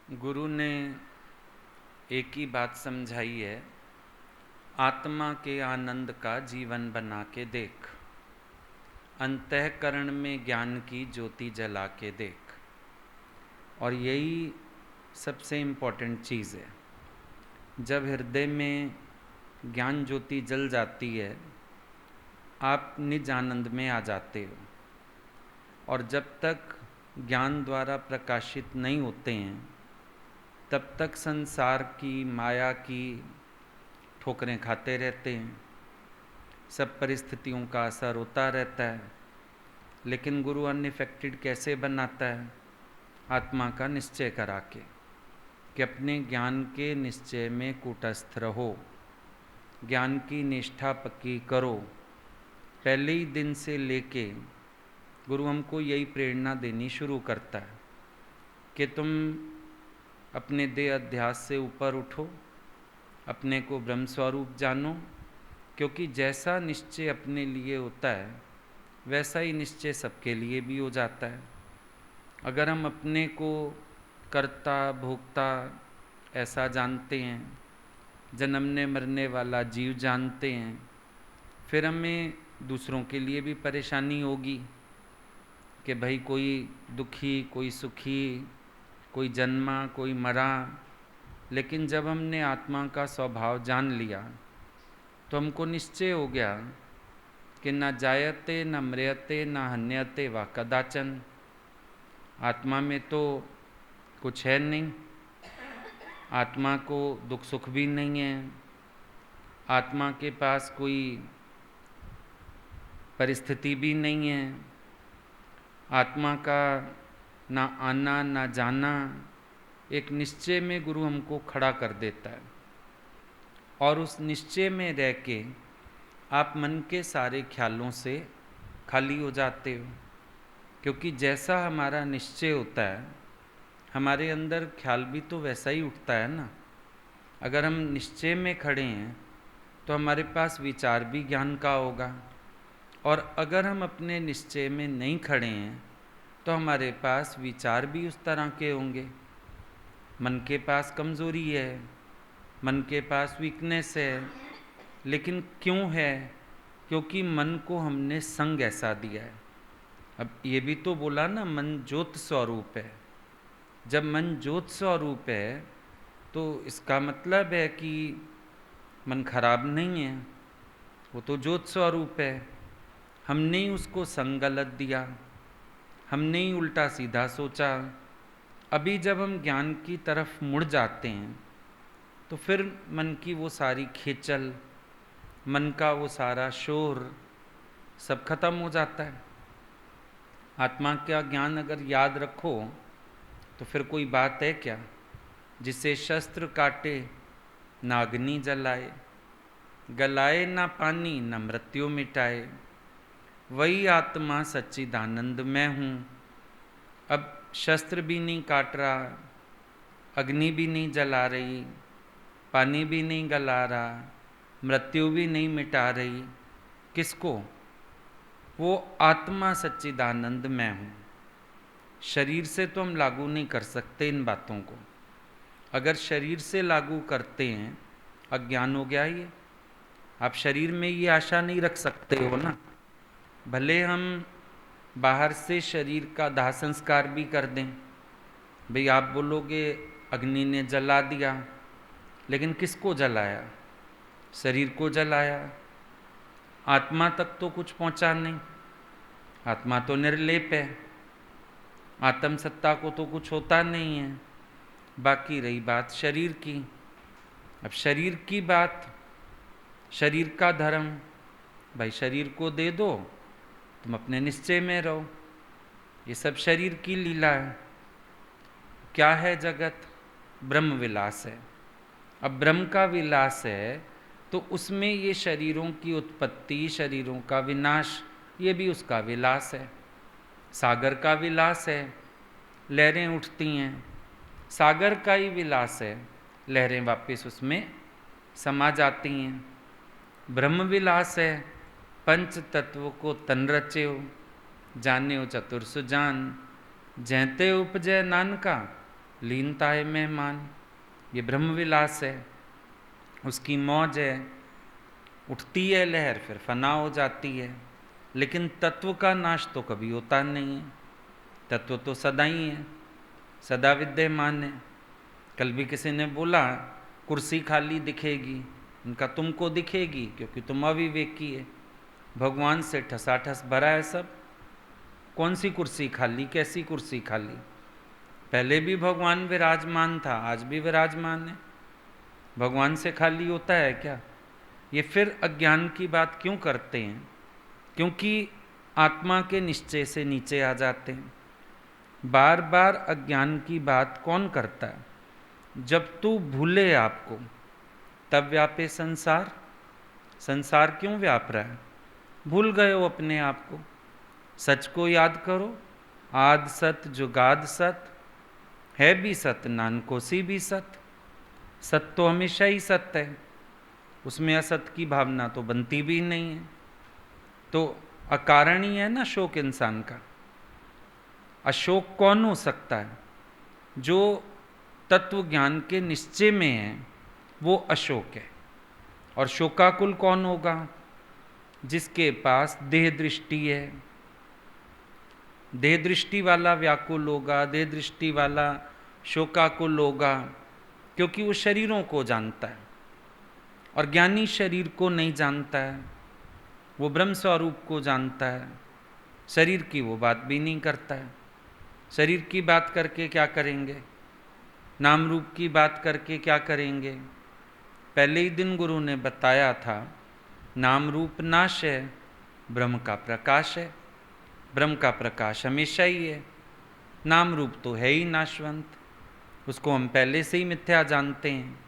गुरु ने एक ही बात समझाई है, आत्मा के आनंद का जीवन बना के देख, अंतःकरण में ज्ञान की ज्योति जला के देख। और यही सबसे इम्पोर्टेंट चीज़ है। जब हृदय में ज्ञान ज्योति जल जाती है, आप निज आनंद में आ जाते हो। और जब तक ज्ञान द्वारा प्रकाशित नहीं होते हैं, तब तक संसार की माया की ठोकरें खाते रहते हैं, सब परिस्थितियों का असर होता रहता है। लेकिन गुरु अनइफेक्टेड कैसे बनाता है? आत्मा का निश्चय करा के कि अपने ज्ञान के निश्चय में कूटस्थ रहो, ज्ञान की निष्ठा पक्की करो। पहले ही दिन से लेके गुरु हमको यही प्रेरणा देनी शुरू करता है कि तुम अपने देह अध्यास से ऊपर उठो, अपने को ब्रह्म स्वरूप जानो, क्योंकि जैसा निश्चय अपने लिए होता है वैसा ही निश्चय सबके लिए भी हो जाता है। अगर हम अपने को कर्ता भोक्ता ऐसा जानते हैं, जन्मने मरने वाला जीव जानते हैं, फिर हमें दूसरों के लिए भी परेशानी होगी कि भाई कोई दुखी, कोई सुखी, कोई जन्मा, कोई मरा। लेकिन जब हमने आत्मा का स्वभाव जान लिया तो हमको निश्चय हो गया कि न जायते न म्रियते न हन्यते व कदाचन। आत्मा में तो कुछ है नहीं, आत्मा को दुख सुख भी नहीं है, आत्मा के पास कोई परिस्थिति भी नहीं है। आत्मा का ना आना ना जाना एक निश्चय में गुरु हमको खड़ा कर देता है। और उस निश्चय में रह के आप मन के सारे ख्यालों से खाली हो जाते हो, क्योंकि जैसा हमारा निश्चय होता है हमारे अंदर ख्याल भी तो वैसा ही उठता है ना। अगर हम निश्चय में खड़े हैं तो हमारे पास विचार भी ज्ञान का होगा, और अगर हम अपने निश्चय में नहीं खड़े हैं तो हमारे पास विचार भी उस तरह के होंगे। मन के पास कमज़ोरी है, मन के पास वीकनेस है। लेकिन क्यों है? क्योंकि मन को हमने संग ऐसा दिया है। अब ये भी तो बोला ना, मन ज्योत स्वरूप है। जब मन ज्योत स्वरूप है तो इसका मतलब है कि मन खराब नहीं है, वो तो ज्योत स्वरूप है। हमने ही उसको संग गलत दिया, हमने ही उल्टा सीधा सोचा। अभी जब हम ज्ञान की तरफ मुड़ जाते हैं तो फिर मन की वो सारी खेचल, मन का वो सारा शोर सब खत्म हो जाता है। आत्मा का ज्ञान अगर याद रखो तो फिर कोई बात है क्या? जिसे शस्त्र काटे ना अग्नि जलाए, गलाए ना पानी ना मृत्यु मिटाए, वही आत्मा सच्चिदानंद मैं हूँ। अब शस्त्र भी नहीं काट रहा, अग्नि भी नहीं जला रही, पानी भी नहीं गला रहा, मृत्यु भी नहीं मिटा रही। किसको? वो आत्मा सच्चिदानंद मैं हूँ। शरीर से तो हम लागू नहीं कर सकते इन बातों को। अगर शरीर से लागू करते हैं, अज्ञान हो गया ये। आप शरीर में ये आशा नहीं रख सकते हो ना। भले हम बाहर से शरीर का दाह संस्कार भी कर दें, भाई आप बोलोगे अग्नि ने जला दिया, लेकिन किसको जलाया? शरीर को जलाया। आत्मा तक तो कुछ पहुंचा नहीं, आत्मा तो निर्लेप है, आत्म सत्ता को तो कुछ होता नहीं है। बाकी रही बात शरीर की। अब शरीर की बात, शरीर का धर्म, भाई शरीर को दे दो, तुम अपने निश्चय में रहो। ये सब शरीर की लीला है। क्या है जगत? ब्रह्म विलास है। अब ब्रह्म का विलास है तो उसमें ये शरीरों की उत्पत्ति, शरीरों का विनाश, ये भी उसका विलास है। सागर का विलास है, लहरें उठती हैं, सागर का ही विलास है, लहरें वापस उसमें समा जाती हैं। ब्रह्म विलास है, पंच तत्व को तन रच्यो, जान्यो चतुर सुजान, जैते उपजय नानका, लीनता है मेहमान, ये ब्रह्म विलास है, उसकी मौज है, उठती है लहर फिर फना हो जाती है। लेकिन तत्व का नाश तो कभी होता नहीं है, तत्व तो सदा ही है, सदा विद्यमान है। कल भी किसी ने बोला कुर्सी खाली दिखेगी, उनका तुमको दिखेगी क्योंकि तुम अविवेकी है, भगवान से ठसाठस भरा है सब। कौन सी कुर्सी खाली, कैसी कुर्सी खाली? पहले भी भगवान विराजमान था, आज भी विराजमान है, भगवान से खाली होता है क्या? ये फिर अज्ञान की बात क्यों करते हैं? क्योंकि आत्मा के निश्चय से नीचे आ जाते हैं। बार बार अज्ञान की बात कौन करता है? जब तू भूले आपको तब व्यापे संसार। संसार क्यों व्याप रहा है? भूल गए हो अपने आप को। सच को याद करो, आद सत जुगाद सत, है भी सत नानकोसी भी सत। सत तो हमेशा ही सत्य है, उसमें असत की भावना तो बनती भी नहीं है। तो अकारण ही है ना शोक इंसान का। अशोक कौन हो सकता है? जो तत्व ज्ञान के निश्चय में है वो अशोक है। और शोकाकुल कौन होगा? जिसके पास देह दृष्टि है। देह दृष्टि वाला व्याकुल होगा, देह दृष्टि वाला शोकाकुल होगा, क्योंकि वो शरीरों को जानता है। और ज्ञानी शरीर को नहीं जानता है, वो ब्रह्म स्वरूप को जानता है। शरीर की वो बात भी नहीं करता है। शरीर की बात करके क्या करेंगे? नाम रूप की बात करके क्या करेंगे? पहले ही दिन गुरु ने बताया था, नाम रूप नाश है, ब्रह्म का प्रकाश है। ब्रह्म का प्रकाश हमेशा ही है, नाम रूप तो है ही नाशवंत, उसको हम पहले से ही मिथ्या जानते हैं।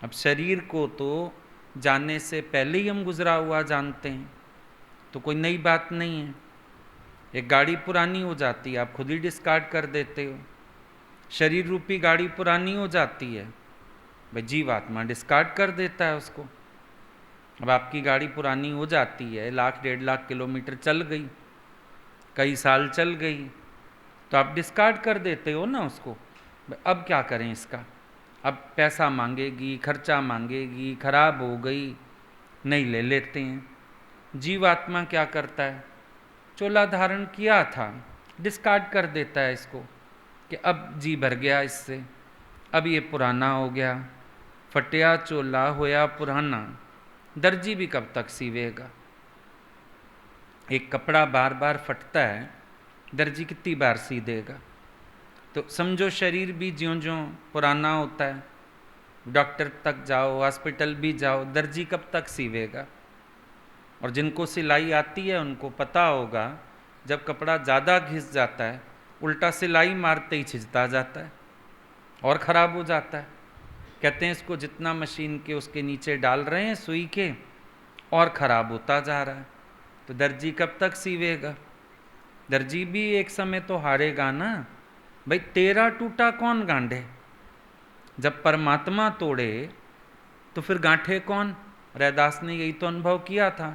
अब शरीर को तो जानने से पहले ही हम गुजरा हुआ जानते हैं, तो कोई नई बात नहीं है। एक गाड़ी पुरानी हो जाती है, आप खुद ही डिस्कार्ड कर देते हो। शरीर रूपी गाड़ी पुरानी हो जाती है, भाई जीवात्मा डिस्कार्ड कर देता है उसको। अब आपकी गाड़ी पुरानी हो जाती है, 1,00,000-1,50,000 किलोमीटर चल गई, कई साल चल गई, तो आप डिस्कार्ड कर देते हो ना उसको। अब क्या करें इसका? अब पैसा मांगेगी, खर्चा मांगेगी, खराब हो गई, नहीं ले लेते हैं। जीवात्मा क्या करता है? चोला धारण किया था, डिस्कार्ड कर देता है इसको कि अब जी भर गया इससे, अब ये पुराना हो गया। फटिया चोला होया पुराना, दर्जी भी कब तक सीवेगा? एक कपड़ा बार बार फटता है, दर्जी कितनी बार सी देगा? तो समझो शरीर भी ज्यों ज्यों पुराना होता है, डॉक्टर तक जाओ, हॉस्पिटल भी जाओ, दर्जी कब तक सीवेगा? और जिनको सिलाई आती है उनको पता होगा, जब कपड़ा ज़्यादा घिस जाता है, उल्टा सिलाई मारते ही छिजता जाता है और ख़राब हो जाता है। कहते हैं इसको जितना मशीन के उसके नीचे डाल रहे हैं सुई के, और ख़राब होता जा रहा है। तो दर्जी कब तक सीवेगा? दर्जी भी एक समय तो हारेगा ना। भाई तेरा टूटा कौन गांठे? जब परमात्मा तोड़े तो फिर गांठे कौन? रैदास ने यही तो अनुभव किया था,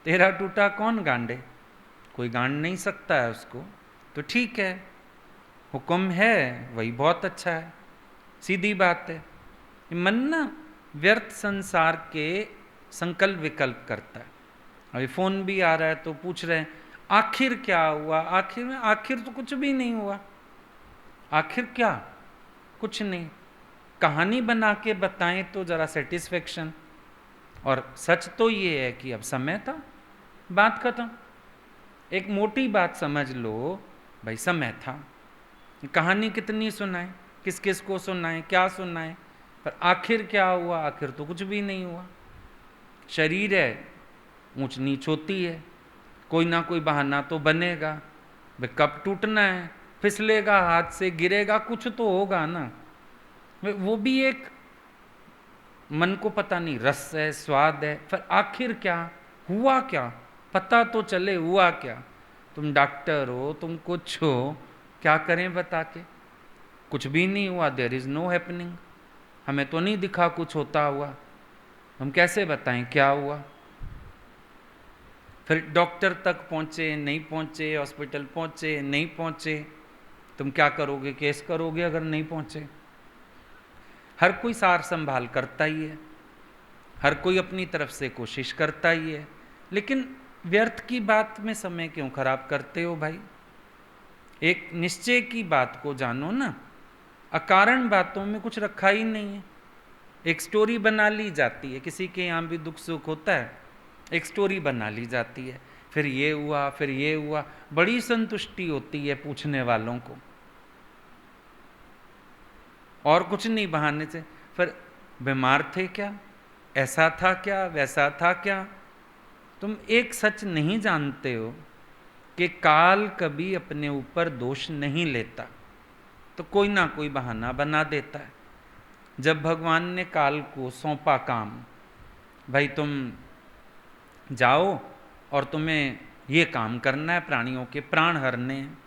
तेरा टूटा कौन गांठे? कोई गांठ नहीं सकता है उसको। तो ठीक है, हुक्म है वही बहुत अच्छा है, सीधी बात है। मन ना व्यर्थ संसार के संकल्प विकल्प करता है। अभी फोन भी आ रहा है तो पूछ रहे हैं आखिर क्या हुआ? आखिर में आखिर तो कुछ भी नहीं हुआ। आखिर क्या? कुछ नहीं। कहानी बना के बताएं तो जरा सेटिस्फेक्शन। और सच तो ये है कि अब समय था, बात खत्म। एक मोटी बात समझ लो, भाई समय था। कहानी कितनी सुनाए, किस किस को सुनाए, क्या सुनाए, पर आखिर क्या हुआ? आखिर तो कुछ भी नहीं हुआ। शरीर है, ऊंच नीच होती है, कोई ना कोई बहाना तो बनेगा। भाई कब टूटना है? फिसलेगा, हाथ से गिरेगा, कुछ तो होगा ना। वो भी एक मन को पता नहीं, रस है, स्वाद है, पर आखिर क्या हुआ? क्या पता तो चले हुआ क्या? तुम डॉक्टर हो, तुम कुछ हो, क्या करें बता के? कुछ भी नहीं हुआ, देयर इज नो हैपनिंग। हमें तो नहीं दिखा कुछ होता हुआ, हम कैसे बताएं क्या हुआ? फिर डॉक्टर तक पहुंचे, नहीं पहुंचे, हॉस्पिटल पहुंचे, नहीं पहुंचे, तुम क्या करोगे, केस करोगे अगर नहीं पहुंचे। हर कोई सार संभाल करता ही है, हर कोई अपनी तरफ से कोशिश करता ही है, लेकिन व्यर्थ की बात में समय क्यों खराब करते हो भाई। एक निश्चय की बात को जानो ना, अकारण बातों में कुछ रखा ही नहीं है। एक स्टोरी बना ली जाती है, किसी के यहाँ भी दुख सुख होता है, एक स्टोरी बना ली जाती है, फिर ये हुआ फिर ये हुआ, बड़ी संतुष्टि होती है पूछने वालों को, और कुछ नहीं बहाने से। फिर बीमार थे क्या, ऐसा था क्या, वैसा था क्या। तुम एक सच नहीं जानते हो कि काल कभी अपने ऊपर दोष नहीं लेता, तो कोई ना कोई बहाना बना देता है। जब भगवान ने काल को सौंपा काम, भाई तुम जाओ और तुम्हें ये काम करना है, प्राणियों के प्राण हरने हैं,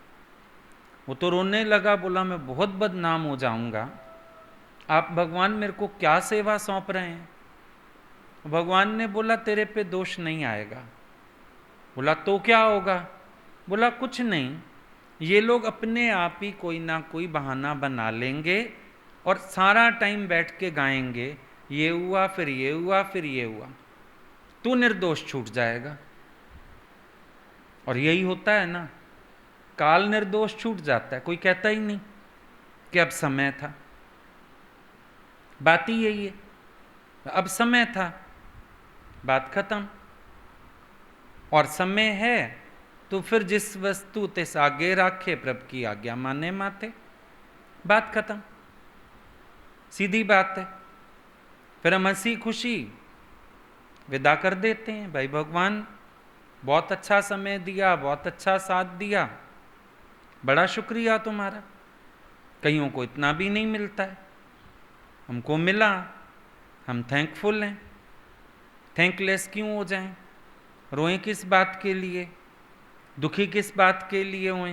वो तो रोने लगा, बोला मैं बहुत बदनाम हो जाऊंगा, आप भगवान मेरे को क्या सेवा सौंप रहे हैं। भगवान ने बोला तेरे पे दोष नहीं आएगा। बोला तो क्या होगा। बोला कुछ नहीं, ये लोग अपने आप ही कोई ना कोई बहाना बना लेंगे और सारा टाइम बैठ के गाएंगे, ये हुआ फिर ये हुआ फिर ये हुआ, तू निर्दोष छूट जाएगा। और यही होता है ना, काल निर्दोष छूट जाता है, कोई कहता ही नहीं कि अब समय था। बात ही यही है, अब समय था, बात खत्म। और समय है तो फिर जिस वस्तु तिस आगे राखे, प्रभु की आज्ञा माने माते, बात खत्म, सीधी बात है। फिर हम हंसी खुशी विदा कर देते हैं, भाई भगवान बहुत अच्छा समय दिया, बहुत अच्छा साथ दिया, बड़ा शुक्रिया तुम्हारा। कईयों को इतना भी नहीं मिलता है, हमको मिला, हम थैंकफुल हैं। थैंकलेस क्यों हो जाएं, रोएं किस बात के लिए, दुखी किस बात के लिए हुए।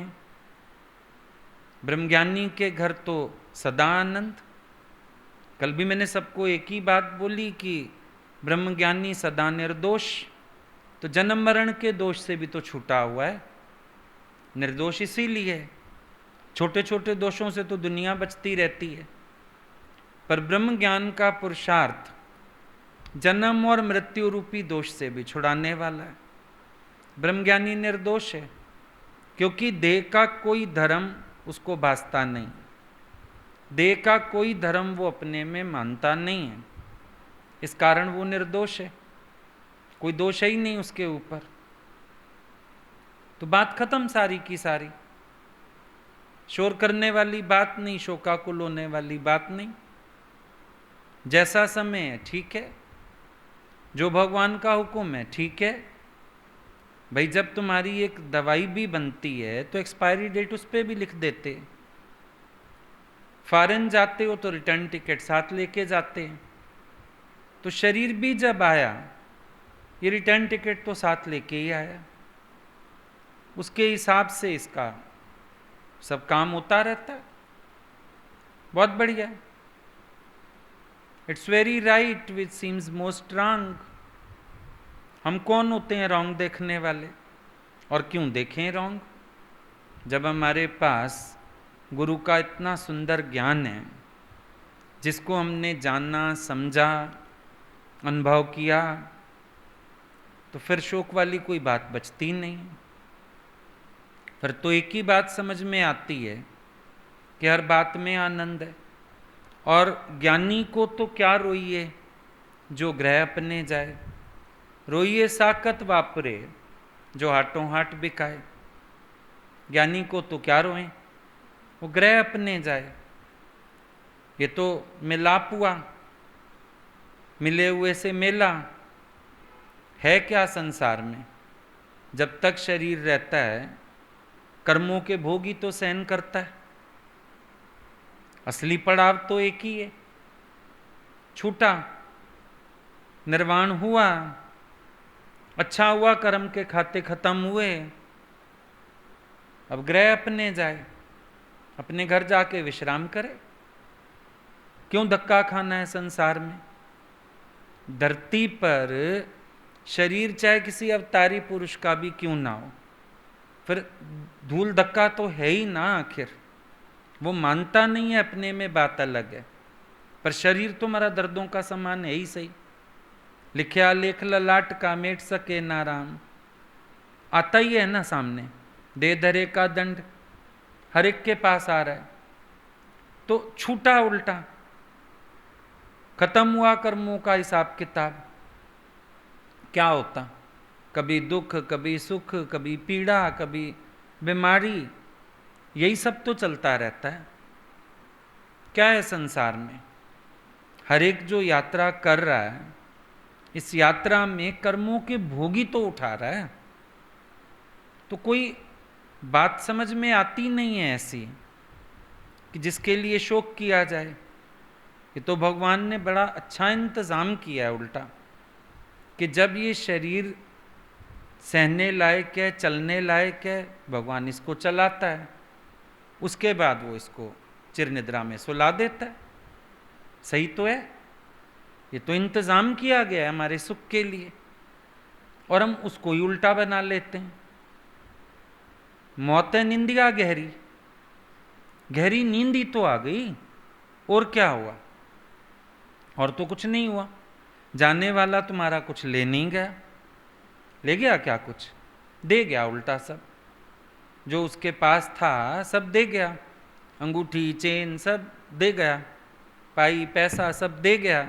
ब्रह्मज्ञानी के घर तो सदा आनंद। कल भी मैंने सबको एक ही बात बोली कि ब्रह्मज्ञानी सदा निर्दोष, तो जन्म मरण के दोष से भी तो छूटा हुआ है, निर्दोष इसीलिए। छोटे छोटे दोषों से तो दुनिया बचती रहती है, पर ब्रह्म ज्ञान का पुरुषार्थ जन्म और मृत्यु रूपी दोष से भी छुड़ाने वाला है। ब्रह्मज्ञानी निर्दोष है, क्योंकि देह का कोई धर्म उसको भासता नहीं, देह का कोई धर्म वो अपने में मानता नहीं है, इस कारण वो निर्दोष है, कोई दोष ही नहीं उसके ऊपर। तो बात खत्म सारी की सारी, शोर करने वाली बात नहीं, शोकाकुल होने वाली बात नहीं। जैसा समय है ठीक है, जो भगवान का हुक्म है ठीक है। भाई जब तुम्हारी एक दवाई भी बनती है तो एक्सपायरी डेट उस पर भी लिख देते। फॉरेन जाते हो तो रिटर्न टिकट साथ लेके जाते हैं, तो शरीर भी जब आया ये रिटर्न टिकट तो साथ लेके ही आया, उसके हिसाब से इसका सब काम होता रहता है। बहुत बढ़िया, it's very right which seems most wrong. हम कौन होते हैं रॉन्ग देखने वाले, और क्यों देखें रॉन्ग, जब हमारे पास गुरु का इतना सुंदर ज्ञान है, जिसको हमने जाना समझा अनुभव किया, तो फिर शोक वाली कोई बात बचती नहीं। फिर तो एक ही बात समझ में आती है कि हर बात में आनंद है। और ज्ञानी को तो क्या रोइए जो ग्रह अपने जाए, रोइए साकत वापरे जो हाटों हाट बिकाए। ज्ञानी को तो क्या रोएं, वो ग्रह अपने जाए। ये तो मिलाप हुआ, मिले हुए से मेला है क्या संसार में। जब तक शरीर रहता है कर्मों के भोग ही तो सहन करता है, असली पड़ाव तो एक ही है, छूटा, निर्वाण हुआ, अच्छा हुआ, कर्म के खाते खत्म हुए। अब ग्रह अपने जाए, अपने घर जाके विश्राम करे। क्यों धक्का खाना है संसार में। धरती पर शरीर चाहे किसी अवतारी पुरुष का भी क्यों ना हो, फिर धूल धक्का तो है ही ना आखिर। वो मानता नहीं है, अपने में बात अलग है। पर शरीर तो हमारा दर्दों का समान है ही सही। लिखया लेख ललाट का मेट सके ना राम, आता ही है ना सामने। दे धरे का दंड हर एक के पास आ रहा है। तो छूटा उल्टा, खत्म हुआ कर्मों का हिसाब किताब। क्या होता, कभी दुख, कभी सुख, कभी पीड़ा, कभी बीमारी, यही सब तो चलता रहता है। क्या है संसार में? हर एक जो यात्रा कर रहा है, इस यात्रा में कर्मों के भोगी तो उठा रहा है। तो कोई बात समझ में आती नहीं है ऐसी कि जिसके लिए शोक किया जाए। ये तो भगवान ने बड़ा अच्छा इंतजाम किया है उल्टा, कि जब ये शरीर सहने लायक है, चलने लायक है, भगवान इसको चलाता है, उसके बाद वो इसको चिर निद्रा में सुला देता है। सही तो है, ये तो इंतजाम किया गया है हमारे सुख के लिए, और हम उसको ही उल्टा बना लेते हैं। मौत है निंदिया गहरी, गहरी नींद ही तो आ गई, और क्या हुआ? और तो कुछ नहीं हुआ। जाने वाला तुम्हारा कुछ ले नहीं गया। ले गया क्या? कुछ दे गया उल्टा। सब जो उसके पास था सब दे गया, अंगूठी चेन सब दे गया, पाई पैसा सब दे गया,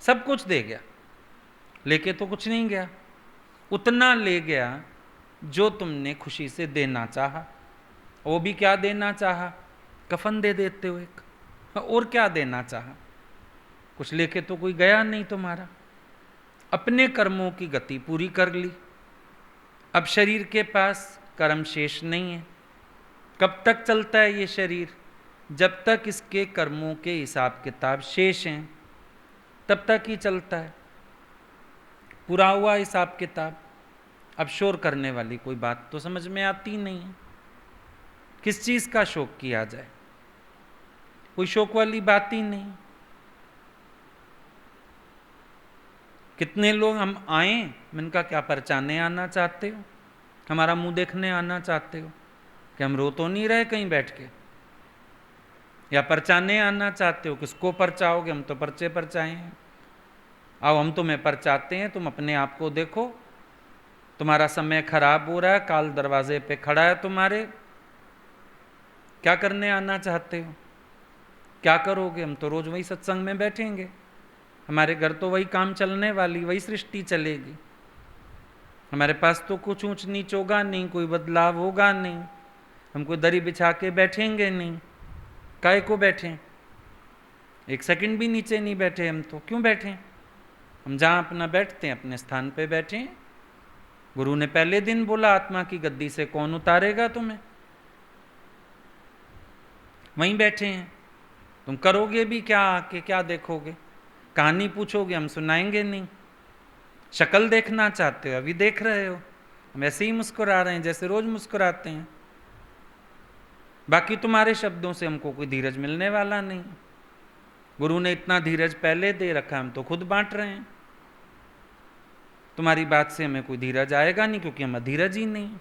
सब कुछ दे गया। लेके तो कुछ नहीं गया। उतना ले गया जो तुमने खुशी से देना चाहा। वो भी क्या देना चाहा? कफन दे देते हो एक, और क्या देना चाहा? कुछ लेके तो कोई गया नहीं तुम्हारा। अपने कर्मों की गति पूरी कर ली। अब शरीर के पास कर्म शेष नहीं है। कब तक चलता है ये शरीर? जब तक इसके कर्मों के हिसाब किताब शेष हैं, तब तक ही चलता है। पूरा हुआ हिसाब किताब, अब शोर करने वाली कोई बात तो समझ में आती नहीं है। किस चीज का शोक किया जाए? कोई शोक वाली बात ही नहीं। कितने लोग हम आए, मैंने कहा क्या परचाने आना चाहते हो? हमारा मुंह देखने आना चाहते हो? कि हम रो तो नहीं रहे कहीं बैठ के? या परचाने आना चाहते हो? किसको परचाओगे? हम तो परचे परचाए हैं। अब हम तुम्हें परचाते हैं, तुम अपने आप को देखो। तुम्हारा समय खराब हो रहा है, काल दरवाजे पे खड़ा है तुम्हारे। क्या करने आना चाहते हो? क्या करोगे? हम तो रोज वही सत्संग में बैठेंगे, हमारे घर तो वही काम चलने वाली, वही सृष्टि चलेगी। हमारे पास तो कुछ ऊंच नीच होगा नहीं, कोई बदलाव होगा नहीं। हम कोई दरी बिछा के बैठेंगे नहीं। काहे को बैठें? एक सेकंड भी नीचे नहीं बैठे हम तो। क्यों बैठें? हम जहाँ अपना बैठते हैं अपने स्थान पे बैठें। गुरु ने पहले दिन बोला, आत्मा की गद्दी से कौन उतारेगा तुम्हें? वहीं बैठे हैं। तुम करोगे भी क्या आके? क्या देखोगे? कहानी पूछोगे, हम सुनाएंगे नहीं। शक्ल देखना चाहते हो, अभी देख रहे हो हम ऐसे ही मुस्कुरा रहे हैं जैसे रोज मुस्कुराते हैं। बाकी तुम्हारे शब्दों से हमको कोई धीरज मिलने वाला नहीं। गुरु ने इतना धीरज पहले दे रखा, हम तो खुद बांट रहे हैं। तुम्हारी बात से हमें कोई धीरज आएगा नहीं, क्योंकि हम अधीरज ही नहीं।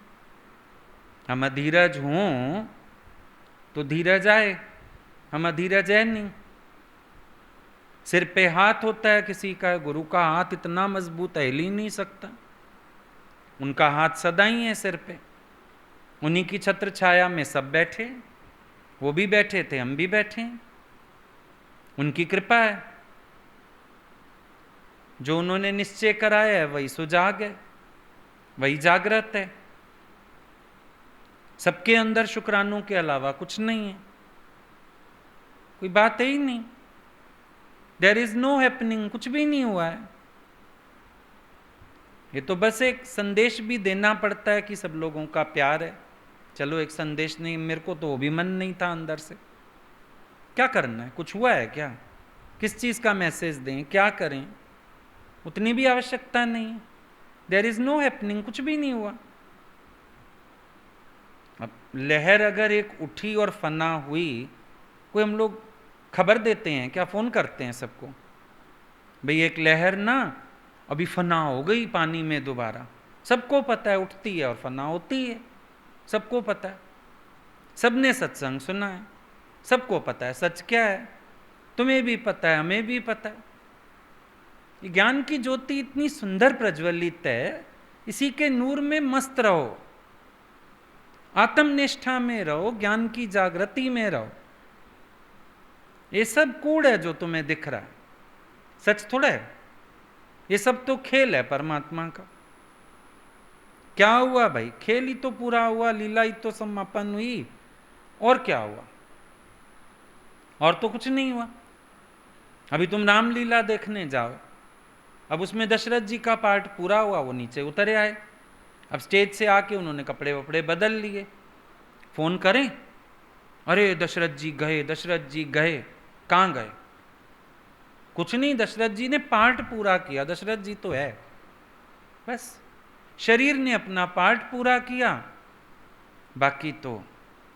हम अधीरज हों तो धीरज आए, हम अधीरज है नहीं। सिर पे हाथ होता है किसी का, गुरु का हाथ इतना मजबूत है, हिल ही नहीं सकता। उनका हाथ सदा ही है सिर पे। उन्हीं की छत्र छाया में सब बैठे, वो भी बैठे थे, हम भी बैठे। उनकी कृपा है। जो उन्होंने निश्चय कराया है वही सुजाग है, वही जागृत है। सबके अंदर शुक्राणु के अलावा कुछ नहीं है, कोई बात ही नहीं। देयर इज नो हैपनिंग, कुछ भी नहीं हुआ है। ये तो बस एक संदेश भी देना पड़ता है कि सब लोगों का प्यार है। चलो एक संदेश नहीं, मेरे को तो वो भी मन नहीं था अंदर से। क्या करना है? कुछ हुआ है क्या? किस चीज का मैसेज दें, क्या करें? उतनी भी आवश्यकता नहीं है। देयर इज नो हैपनिंग, कुछ भी नहीं हुआ। अब लहर अगर एक उठी और फना हुई, कोई हम लोग खबर देते हैं क्या? फोन करते हैं सबको, भाई एक लहर ना अभी फना हो गई पानी में दोबारा। सबको पता है उठती है और फना होती है, सबको पता है। सबने सत्संग सुना है, सबको पता है सच क्या है, तुम्हें भी पता है, हमें भी पता है। ज्ञान की ज्योति इतनी सुंदर प्रज्वलित है, इसी के नूर में मस्त रहो, आत्मनिष्ठा में रहो, ज्ञान की जागृति में रहो। ये सब कूड़ है जो तुम्हें दिख रहा है, सच थोड़ा है। ये सब तो खेल है परमात्मा का। क्या हुआ भाई, खेल ही तो पूरा हुआ, लीला ही तो समापन हुई, और क्या हुआ? और तो कुछ नहीं हुआ। अभी तुम रामलीला देखने जाओ, अब उसमें दशरथ जी का पार्ट पूरा हुआ, वो नीचे उतरे आए, अब स्टेज से आके उन्होंने कपड़े वपड़े बदल लिए, फोन करें, अरे दशरथ जी गए, दशरथ जी गए। कहाँ गए? कुछ नहीं, दशरथ जी ने पार्ट पूरा किया, दशरथ जी तो है, बस शरीर ने अपना पार्ट पूरा किया, बाकी तो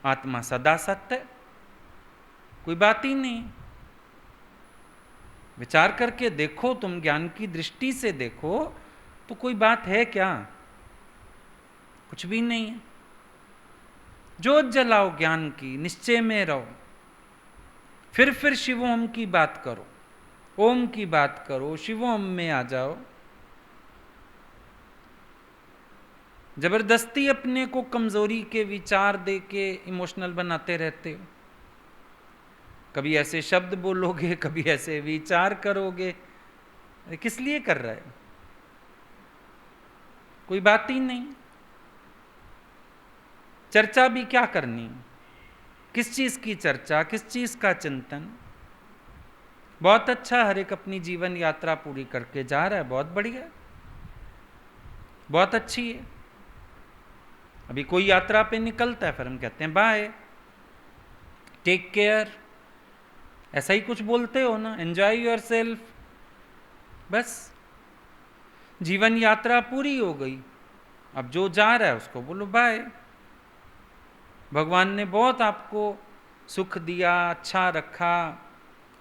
आत्मा सदा सत्य है, कोई बात ही नहीं। विचार करके देखो, तुम ज्ञान की दृष्टि से देखो तो कोई बात है क्या? कुछ भी नहीं है। जोत जलाओ ज्ञान की, निश्चय में रहो, फिर शिवोम की बात करो, ओम की बात करो, शिवोम में आ जाओ। जबरदस्ती अपने को कमजोरी के विचार दे के इमोशनल बनाते रहते हो, कभी ऐसे शब्द बोलोगे, कभी ऐसे विचार करोगे, किस लिए कर रहे हो? कोई बात ही नहीं। चर्चा भी क्या करनी, किस चीज की चर्चा, किस चीज का चिंतन? बहुत अच्छा, हर एक अपनी जीवन यात्रा पूरी करके जा रहा है, बहुत बढ़िया, बहुत अच्छी है। अभी कोई यात्रा पे निकलता है, फिर हम कहते हैं बाय, टेक केयर, ऐसा ही कुछ बोलते हो ना, एंजॉय योर सेल्फ, बस जीवन यात्रा पूरी हो गई, अब जो जा रहा है उसको बोलो बाय। भगवान ने बहुत आपको सुख दिया, अच्छा रखा,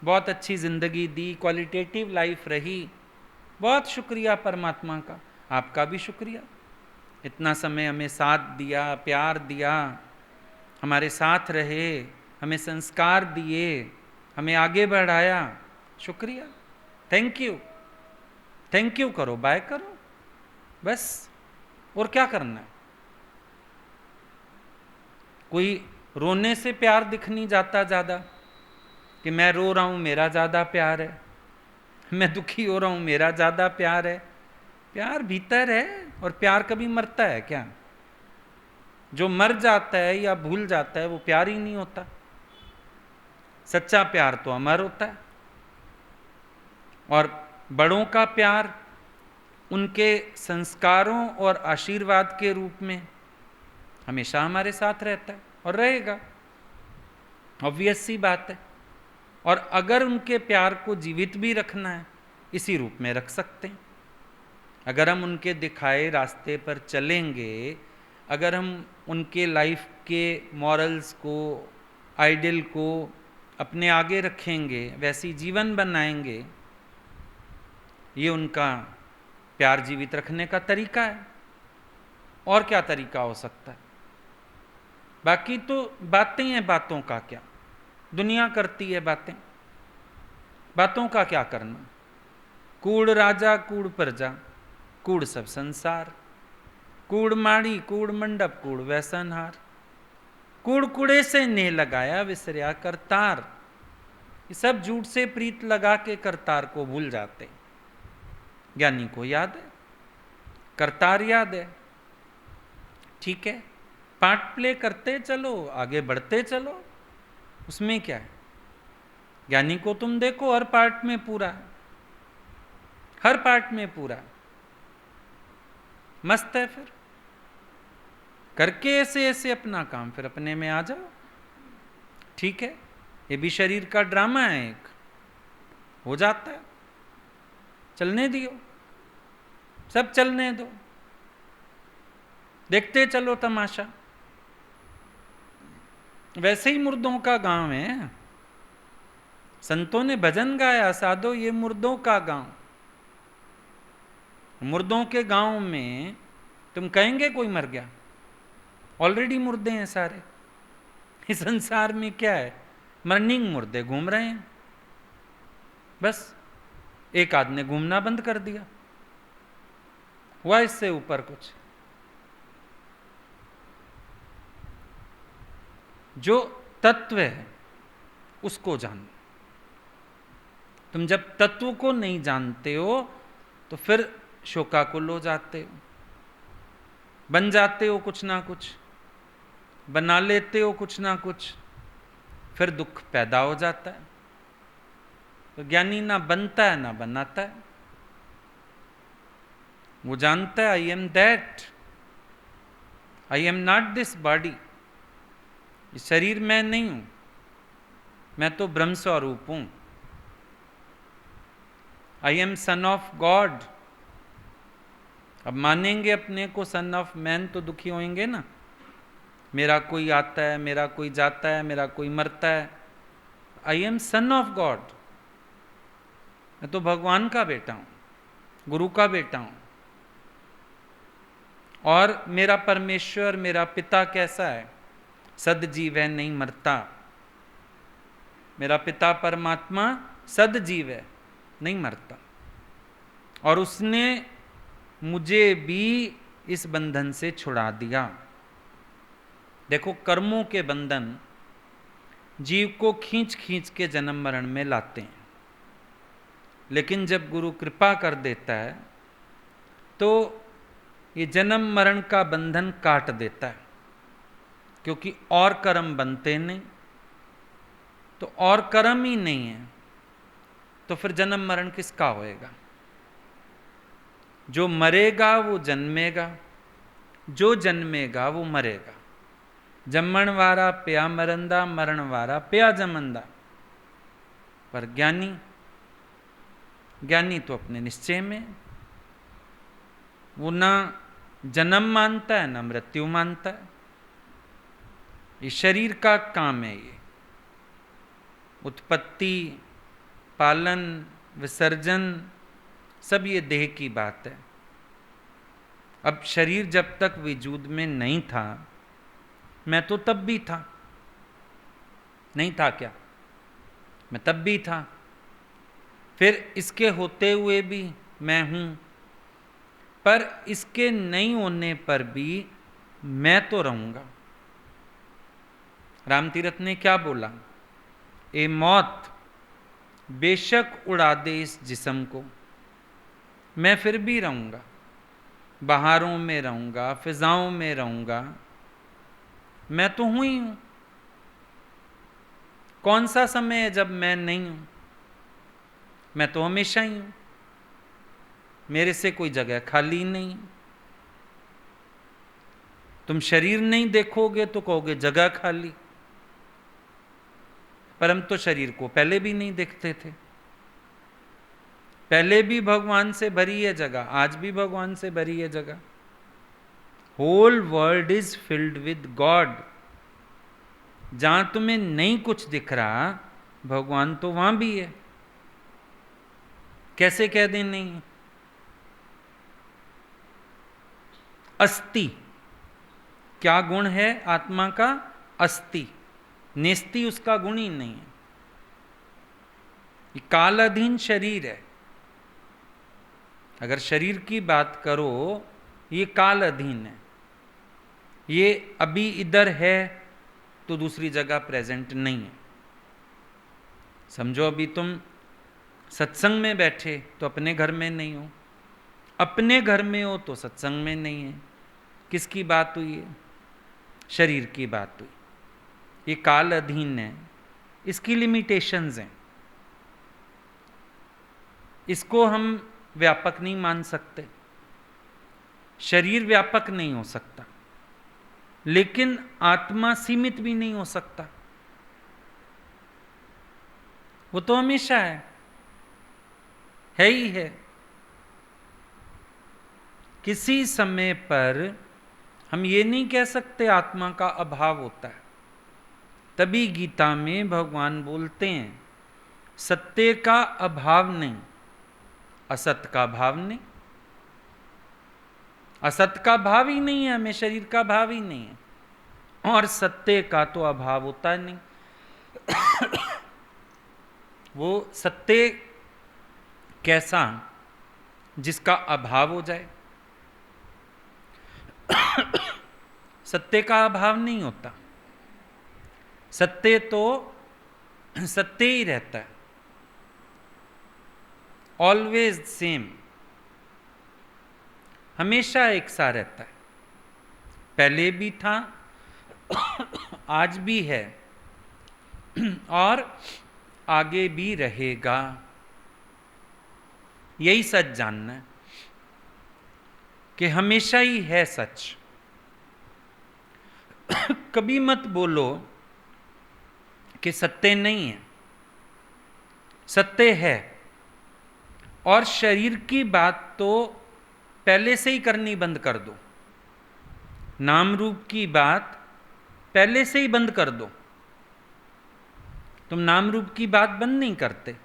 बहुत अच्छी जिंदगी दी, क्वालिटेटिव लाइफ रही, बहुत शुक्रिया परमात्मा का, आपका भी शुक्रिया, इतना समय हमें साथ दिया, प्यार दिया, हमारे साथ रहे, हमें संस्कार दिए, हमें आगे बढ़ाया, शुक्रिया, थैंक यू, थैंक यू करो, बाय करो, बस। और क्या करना है? कोई रोने से प्यार दिख नहीं जाता ज़्यादा, कि मैं रो रहा हूँ मेरा ज़्यादा प्यार है, मैं दुखी हो रहा हूँ मेरा ज़्यादा प्यार है। प्यार भीतर है, और प्यार कभी मरता है क्या? जो मर जाता है या भूल जाता है वो प्यार ही नहीं होता। सच्चा प्यार तो अमर होता है, और बड़ों का प्यार उनके संस्कारों और आशीर्वाद के रूप में हमेशा हमारे साथ रहता है और रहेगा, ऑब्वियस सी बात है। और अगर उनके प्यार को जीवित भी रखना है, इसी रूप में रख सकते हैं। अगर हम उनके दिखाए रास्ते पर चलेंगे, अगर हम उनके लाइफ के मॉरल्स को, आइडियल को अपने आगे रखेंगे, वैसी जीवन बनाएंगे, ये उनका प्यार जीवित रखने का तरीका है। और क्या तरीका हो सकता है? बाकी तो बातें हैं, बातों का क्या, दुनिया करती है बातें, बातों का क्या करना। कूड़ राजा कूड़ प्रजा, कूड़ सब संसार, कूड़ माड़ी कूड़ मंडप कूड़ वैसनहार, कूड़ कुड़े से ने लगाया विसरिया करतार। ये सब झूठ से प्रीत लगा के करतार को भूल जाते। ज्ञानी को याद है, करतार याद है, ठीक है, पार्ट प्ले करते चलो, आगे बढ़ते चलो, उसमें क्या है? ज्ञानी को तुम देखो हर पार्ट में पूरा है, हर पार्ट में पूरा, मस्त है। फिर करके ऐसे ऐसे अपना काम, फिर अपने में आ जाओ, ठीक है। ये भी शरीर का ड्रामा है, एक हो जाता है, चलने दियो, सब चलने दो, देखते चलो तमाशा। वैसे ही मुर्दों का गांव है, संतों ने भजन गाया, साधो ये मुर्दों का गांव। मुर्दों के गांव में तुम कहेंगे कोई मर गया? ऑलरेडी मुर्दे हैं सारे। इस संसार में क्या है? मर्निंग मुर्दे घूम रहे हैं, बस एक आदमी ने घूमना बंद कर दिया, हुआ इससे ऊपर कुछ? जो तत्व है उसको जानो। तुम जब तत्व को नहीं जानते हो तो फिर शोकाकुल हो जाते हो, बन जाते हो कुछ ना कुछ, बना लेते हो कुछ ना कुछ, फिर दुख पैदा हो जाता है। तो ज्ञानी ना बनता है ना बनाता है, वो जानता है I am that, I am not this body, शरीर मैं नहीं हूं, मैं तो ब्रह्म स्वरूप हूं। I am son of God. अब मानेंगे अपने को सन ऑफ मैन तो दुखी होंगे ना, मेरा कोई आता है, मेरा कोई जाता है, मेरा कोई मरता है। I am son of God, मैं तो भगवान का बेटा हूं, गुरु का बेटा हूं। और मेरा परमेश्वर, मेरा पिता कैसा है? सदजीव है, नहीं मरता। मेरा पिता परमात्मा सदजीव है, नहीं मरता, और उसने मुझे भी इस बंधन से छुड़ा दिया। देखो, कर्मों के बंधन जीव को खींच खींच के जन्म मरण में लाते हैं, लेकिन जब गुरु कृपा कर देता है तो ये जन्म मरण का बंधन काट देता है, क्योंकि और कर्म बनते नहीं, तो और कर्म ही नहीं है तो फिर जन्म मरण किसका होएगा? जो मरेगा वो जन्मेगा, जो जन्मेगा वो मरेगा। जम्मण वारा प्या मरंदा, मरण वारा प्या जमंदा। पर ज्ञानी, ज्ञानी तो अपने निश्चय में, वो ना जन्म मानता है ना मृत्यु मानता है। ये शरीर का काम है, ये उत्पत्ति, पालन, विसर्जन, सब ये देह की बात है। अब शरीर जब तक वजूद में नहीं था, मैं तो तब भी था, नहीं था क्या? मैं तब भी था, फिर इसके होते हुए भी मैं हूं, पर इसके नहीं होने पर भी मैं तो रहूंगा। रामतीरथ ने क्या बोला? ए मौत बेशक उड़ा दे इस जिस्म को, मैं फिर भी रहूंगा, बहारों में रहूंगा, फिजाओं में रहूंगा, मैं तो हूं ही हूं। कौन सा समय है जब मैं नहीं हूं? मैं तो हमेशा ही हूं, मेरे से कोई जगह खाली नहीं। तुम शरीर नहीं देखोगे तो कहोगे जगह खाली, पर हम तो शरीर को पहले भी नहीं देखते थे। पहले भी भगवान से भरी है जगह, आज भी भगवान से भरी है जगह। Whole world is filled with God. जहां तुम्हें नहीं कुछ दिख रहा, भगवान तो वहां भी है। कैसे कह दें नहीं? अस्ति, क्या गुण है आत्मा का? अस्ति। नेस्ति उसका गुण ही नहीं है। ये कालाधीन शरीर है। अगर शरीर की बात करो, ये काल अधीन है, ये अभी इधर है तो दूसरी जगह प्रेजेंट नहीं है। समझो, अभी तुम सत्संग में बैठे तो अपने घर में नहीं हो, अपने घर में हो तो सत्संग में नहीं है। किसकी बात हुई है? शरीर की बात हुई। ये काल अधीन है, इसकी लिमिटेशंस हैं, इसको हम व्यापक नहीं मान सकते। शरीर व्यापक नहीं हो सकता, लेकिन आत्मा सीमित भी नहीं हो सकता। वो तो हमेशा है ही है। किसी समय पर हम ये नहीं कह सकते आत्मा का अभाव होता है। तभी गीता में भगवान बोलते हैं, सत्य का अभाव नहीं, असत का भाव नहीं। असत का भाव ही नहीं है, हमें शरीर का भाव ही नहीं है, और सत्य का तो अभाव होता नहीं। वो सत्य कैसा जिसका अभाव हो जाए। सत्य का अभाव नहीं होता, सत्य तो सत्य ही रहता है, ऑलवेज सेम, हमेशा एक सा रहता है। पहले भी था, आज भी है और आगे भी रहेगा। यही सच जानना है कि हमेशा ही है सच। कभी मत बोलो कि सत्य नहीं है, सत्य है। और शरीर की बात तो पहले से ही करनी बंद कर दो, नाम रूप की बात पहले से ही बंद कर दो। तुम नाम रूप की बात बंद नहीं करते,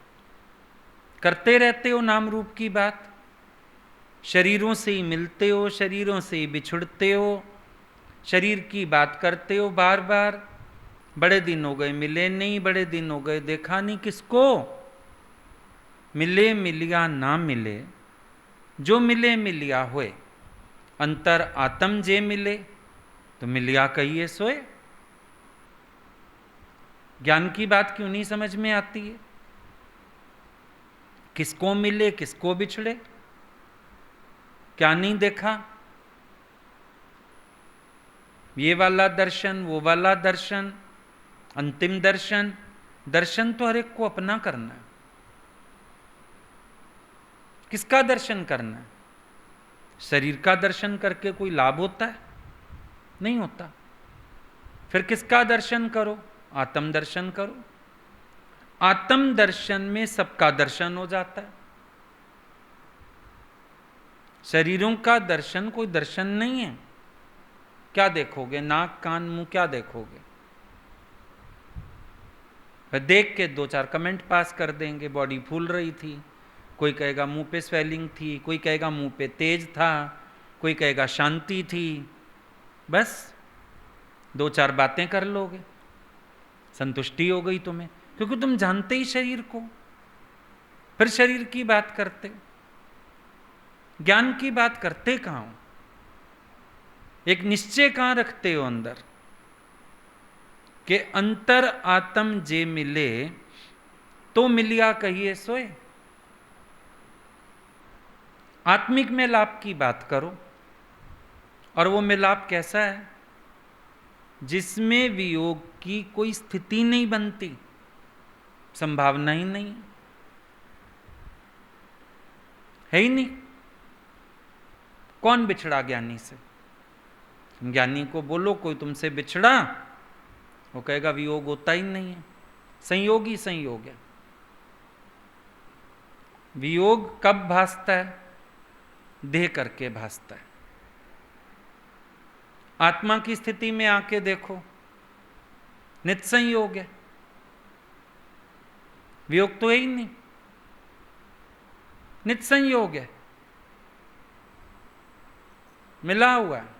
करते रहते हो नाम रूप की बात। शरीरों से ही मिलते हो, शरीरों से ही बिछुड़ते हो, शरीर की बात करते हो बार बार। बड़े दिन हो गए मिले नहीं, बड़े दिन हो गए देखा नहीं किसको। मिले मिलिया ना मिले, जो मिले मिलिया होए। अंतर आत्म जे मिले, तो मिलिया कहिए सोए। ज्ञान की बात क्यों नहीं समझ में आती है? किसको मिले किसको बिछड़े, क्या नहीं देखा? ये वाला दर्शन, वो वाला दर्शन, अंतिम दर्शन। दर्शन तो हर एक को अपना करना है। किसका दर्शन करना है? शरीर का दर्शन करके कोई लाभ होता है? नहीं होता। फिर किसका दर्शन करो? आत्म दर्शन करो। आत्म दर्शन में सबका दर्शन हो जाता है। शरीरों का दर्शन कोई दर्शन नहीं है। क्या देखोगे? नाक कान मुंह क्या देखोगे? देख के दो चार कमेंट पास कर देंगे, बॉडी फूल रही थी, कोई कहेगा मुंह पे स्वेलिंग थी, कोई कहेगा मुंह पे तेज था, कोई कहेगा शांति थी। बस दो चार बातें कर लोगे, संतुष्टि हो गई तुम्हें, क्योंकि तुम जानते ही शरीर को। फिर शरीर की बात करते, ज्ञान की बात करते कहां हो? एक निश्चय कहां रखते हो अंदर कि अंतर आत्म जे मिले, तो मिलिया कहिए सोए। आत्मिक मिलाप की बात करो। और वो मिलाप कैसा है? जिसमें वियोग की कोई स्थिति नहीं बनती, संभावना ही नहीं है ही नहीं। कौन बिछड़ा ज्ञानी से? ज्ञानी को बोलो कोई तुमसे बिछड़ा, वो कहेगा वियोग होता ही नहीं है, संयोग ही संयोग है। वियोग कब भासता है? देह करके भासता है। आत्मा की स्थिति में आके देखो, नित संयोग है, वियोग तो है ही नहीं, नित संयोग है, मिला हुआ है।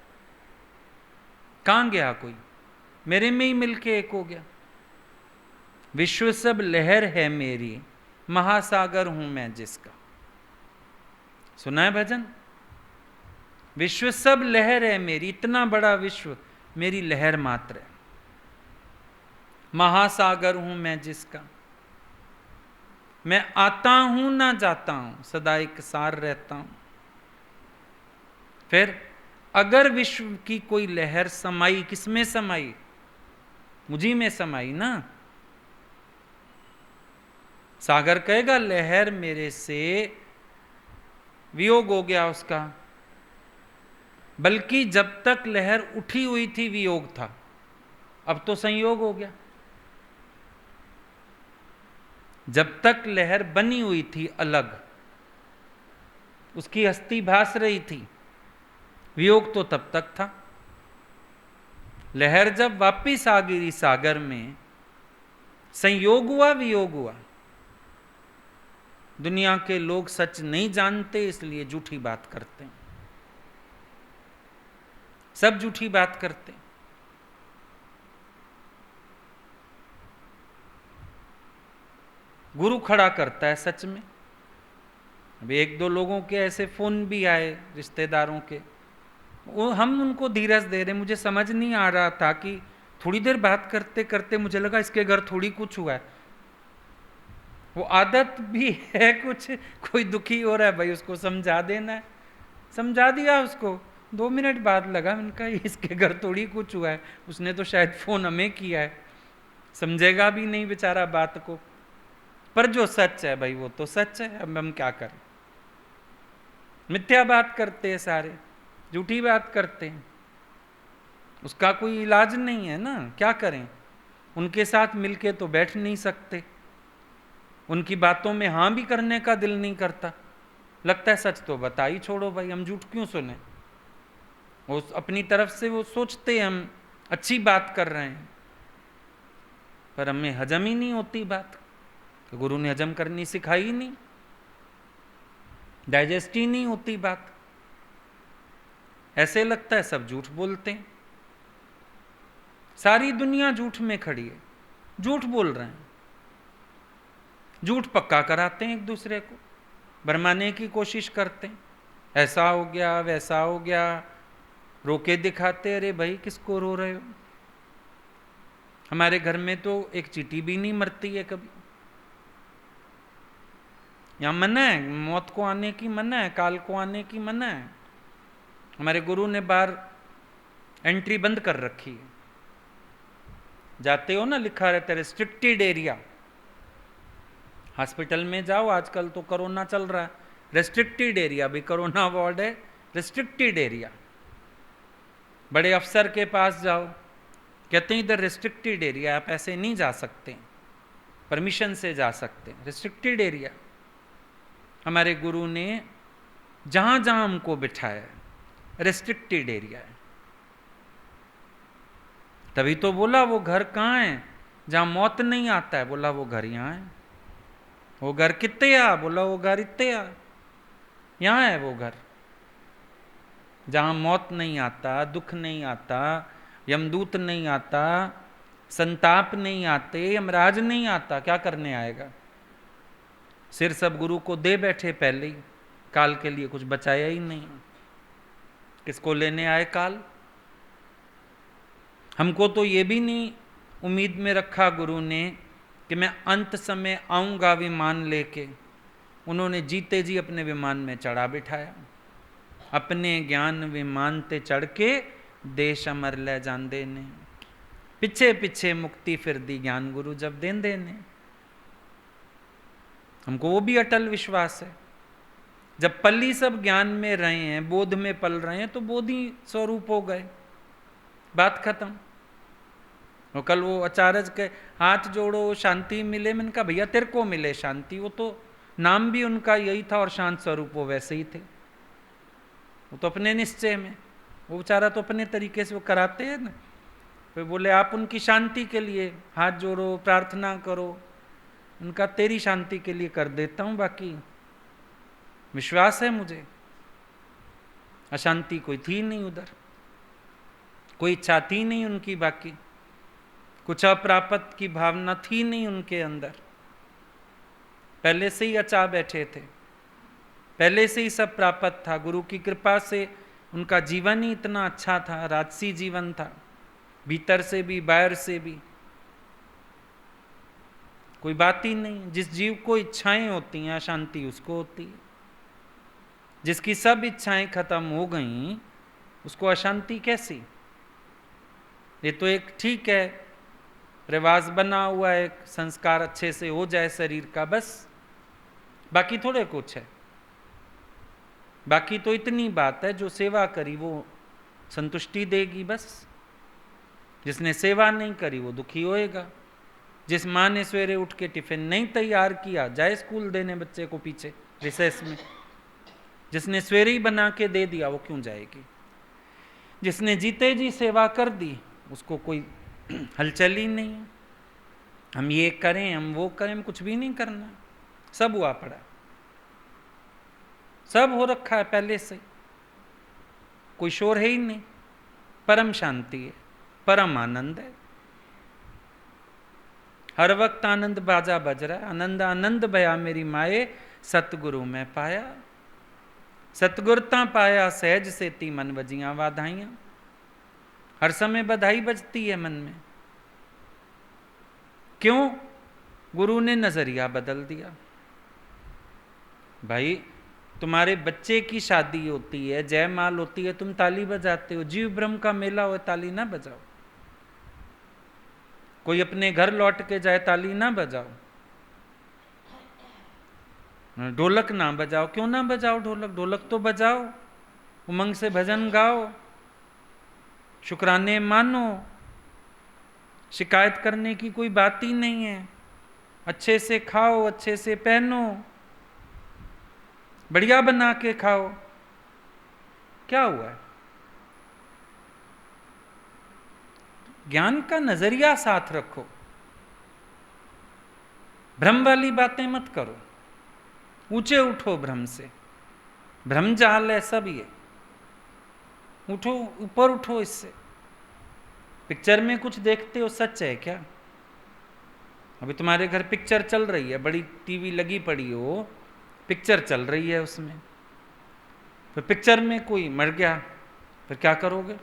कहां गया कोई? मेरे में ही मिलके एक हो गया। विश्व सब लहर है मेरी, महासागर हूं मैं जिसका। सुना है भजन? विश्व सब लहर है मेरी, इतना बड़ा विश्व मेरी लहर मात्र है। महासागर हूं मैं जिसका, मैं आता हूं ना जाता हूं, सदा एक सार रहता हूं। फिर अगर विश्व की कोई लहर समाई, किसमें समाई? मुझी में समाई ना। सागर कहेगा लहर मेरे से वियोग हो गया उसका, बल्कि जब तक लहर उठी हुई थी वियोग था, अब तो संयोग हो गया। जब तक लहर बनी हुई थी अलग, उसकी हस्ती भास रही थी, वियोग तो तब तक था। लहर जब वापिस आ गिरी सागर में, संयोग हुआ वियोग हुआ। दुनिया के लोग सच नहीं जानते, इसलिए झूठी बात करते हैं। सब झूठी बात करते हैं। गुरु खड़ा करता है सच में। अभी 1-2 लोगों के ऐसे फोन भी आए रिश्तेदारों के, वो हम उनको धीरज दे रहे, मुझे समझ नहीं आ रहा था कि थोड़ी देर बात करते करते मुझे लगा इसके घर थोड़ी कुछ हुआ है, वो आदत भी है कुछ, कोई दुखी हो रहा है भाई उसको समझा देना है, समझा दिया उसको। 2 मिनट बाद लगा, मैंने कहा इसके घर थोड़ी कुछ हुआ है, उसने तो शायद फोन हमें किया है, समझेगा भी नहीं बेचारा बात को। पर जो सच है भाई वो तो सच है, अब हम क्या करें। मिथ्या बात करते हैं सारे, झूठी बात करते हैं, उसका कोई इलाज नहीं है ना, क्या करें। उनके साथ मिलके तो बैठ नहीं सकते, उनकी बातों में हाँ भी करने का दिल नहीं करता, लगता है सच तो बता ही छोड़ो भाई, हम झूठ क्यों सुने। वो अपनी तरफ से वो सोचते हम अच्छी बात कर रहे हैं, पर हमें हजम ही नहीं होती बात, तो गुरु ने हजम करनी सिखाई ही नहीं, डाइजेस्ट ही नहीं होती बात, ऐसे लगता है सब झूठ बोलते हैं। सारी दुनिया झूठ में खड़ी है, झूठ बोल रहे हैं, झूठ पक्का कराते हैं, एक दूसरे को भरमाने की कोशिश करते हैं, ऐसा हो गया वैसा हो गया, रोके दिखाते। अरे भाई किसको रो रहे हो। हमारे घर में तो एक चींटी भी नहीं मरती है कभी, यहाँ मना है, मौत को आने की मना है, काल को आने की मना है। हमारे गुरु ने बाहर एंट्री बंद कर रखी है, जाते हो ना लिखा रहता है रेस्ट्रिक्टेड एरिया, हॉस्पिटल में जाओ आजकल तो कोरोना चल रहा है, रेस्ट्रिक्टेड एरिया भी कोरोना वार्ड है, रेस्ट्रिक्टेड एरिया। बड़े अफसर के पास जाओ, कहते हैं इधर रेस्ट्रिक्टेड एरिया, आप ऐसे नहीं जा सकते, परमिशन से जा सकते, रेस्ट्रिक्टेड एरिया। हमारे गुरु ने जहां जहां हमको बिठाया रेस्ट्रिक्टेड एरिया है, तभी तो बोला वो घर कहाँ है जहां मौत नहीं आता है, बोला वो घर यहाँ है। वो घर कितने आ, बोला वो घर इतने आ, यहाँ है वो घर जहां मौत नहीं आता, दुख नहीं आता, यमदूत नहीं आता, संताप नहीं आते, यमराज नहीं आता, क्या करने आएगा। सिर सब गुरु को दे बैठे पहले ही, काल के लिए कुछ बचाया ही नहीं, किसको लेने आए काल। हमको तो ये भी नहीं उम्मीद में रखा गुरु ने कि मैं अंत समय आऊँगा विमान लेके, उन्होंने जीते जी अपने विमान में चढ़ा बिठाया, अपने ज्ञान विमान ते चढ़ के देश अमर ले जांदे ने, पिछे पिछे मुक्ति फिर दी ज्ञान गुरु जब दें देने। हमको वो भी अटल विश्वास है, जब पल्ली सब ज्ञान में रहे हैं, बोध में पल रहे हैं, तो बोधि स्वरूप हो गए, बात खत्म। और कल वो आचार्य के हाथ जोड़ो शांति मिले, मैंने कहा भैया तेरे को मिले शांति, वो तो नाम भी उनका यही था और शांत स्वरूप वो वैसे ही थे, वो तो अपने निश्चय में, वो बेचारा तो अपने तरीके से वो कराते हैं ना। फिर बोले आप उनकी शांति के लिए हाथ जोड़ो, प्रार्थना करो, उनका तेरी शांति के लिए कर देता हूँ, बाकी विश्वास है मुझे, अशांति कोई थी नहीं उधर, कोई इच्छा थी नहीं उनकी, बाकी कुछ अप्राप्त की भावना थी नहीं उनके अंदर, पहले से ही अचा बैठे थे, पहले से ही सब प्राप्त था, गुरु की कृपा से उनका जीवन ही इतना अच्छा था, राजसी जीवन था, भीतर से भी बाहर से भी कोई बात ही नहीं। जिस जीव को इच्छाएं होती हैं अशांति उसको होती है, जिसकी सब इच्छाएं खत्म हो गईं उसको अशांति कैसी। ये तो एक ठीक है रिवाज बना हुआ है, संस्कार अच्छे से हो जाए शरीर का, बस बाकी थोड़े कुछ है। बाकी तो इतनी बात है जो सेवा करी वो संतुष्टि देगी बस, जिसने सेवा नहीं करी वो दुखी होएगा। जिस माँ ने सवेरे उठ के टिफिन नहीं तैयार किया जाए स्कूल देने बच्चे को पीछे रिसेस में, जिसने सवेरे ही बना के दे दिया वो क्यों जाएगी। जिसने जीते जी सेवा कर दी उसको कोई हलचल ही नहीं है, हम ये करें हम वो करें, हम कुछ भी नहीं करना, सब हुआ पड़ा, सब हो रखा है पहले से, कोई शोर है ही नहीं, परम शांति है, परम आनंद है। हर वक्त आनंद बाजा बज रहा है। आनंद आनंद भया मेरी माए, सतगुरु में पाया। सतगुरता पाया सहज सेती, मन बजियां वाधाइयां। हर समय बधाई बजती है मन में। क्यों? गुरु ने नजरिया बदल दिया। भाई तुम्हारे बच्चे की शादी होती है, जयमाल होती है, तुम ताली बजाते हो। जीव ब्रह्म का मेला हो, ताली ना बजाओ। कोई अपने घर लौट के जाए, ताली ना बजाओ। ढोलक ना बजाओ। क्यों ना बजाओ ढोलक? ढोलक तो बजाओ, उमंग से भजन गाओ, शुक्राने मानो। शिकायत करने की कोई बात ही नहीं है। अच्छे से खाओ, अच्छे से पहनो, बढ़िया बना के खाओ। क्या हुआ? ज्ञान का नजरिया साथ रखो। भ्रम वाली बातें मत करो। ऊंचे उठो भ्रम से। भ्रम जाल है सब ये। उठो, ऊपर उठो इससे। पिक्चर में कुछ देखते हो, सच है क्या? अभी तुम्हारे घर पिक्चर चल रही है, बड़ी टीवी लगी पड़ी हो, पिक्चर चल रही है उसमें, फिर पिक्चर में कोई मर गया, फिर क्या करोगे?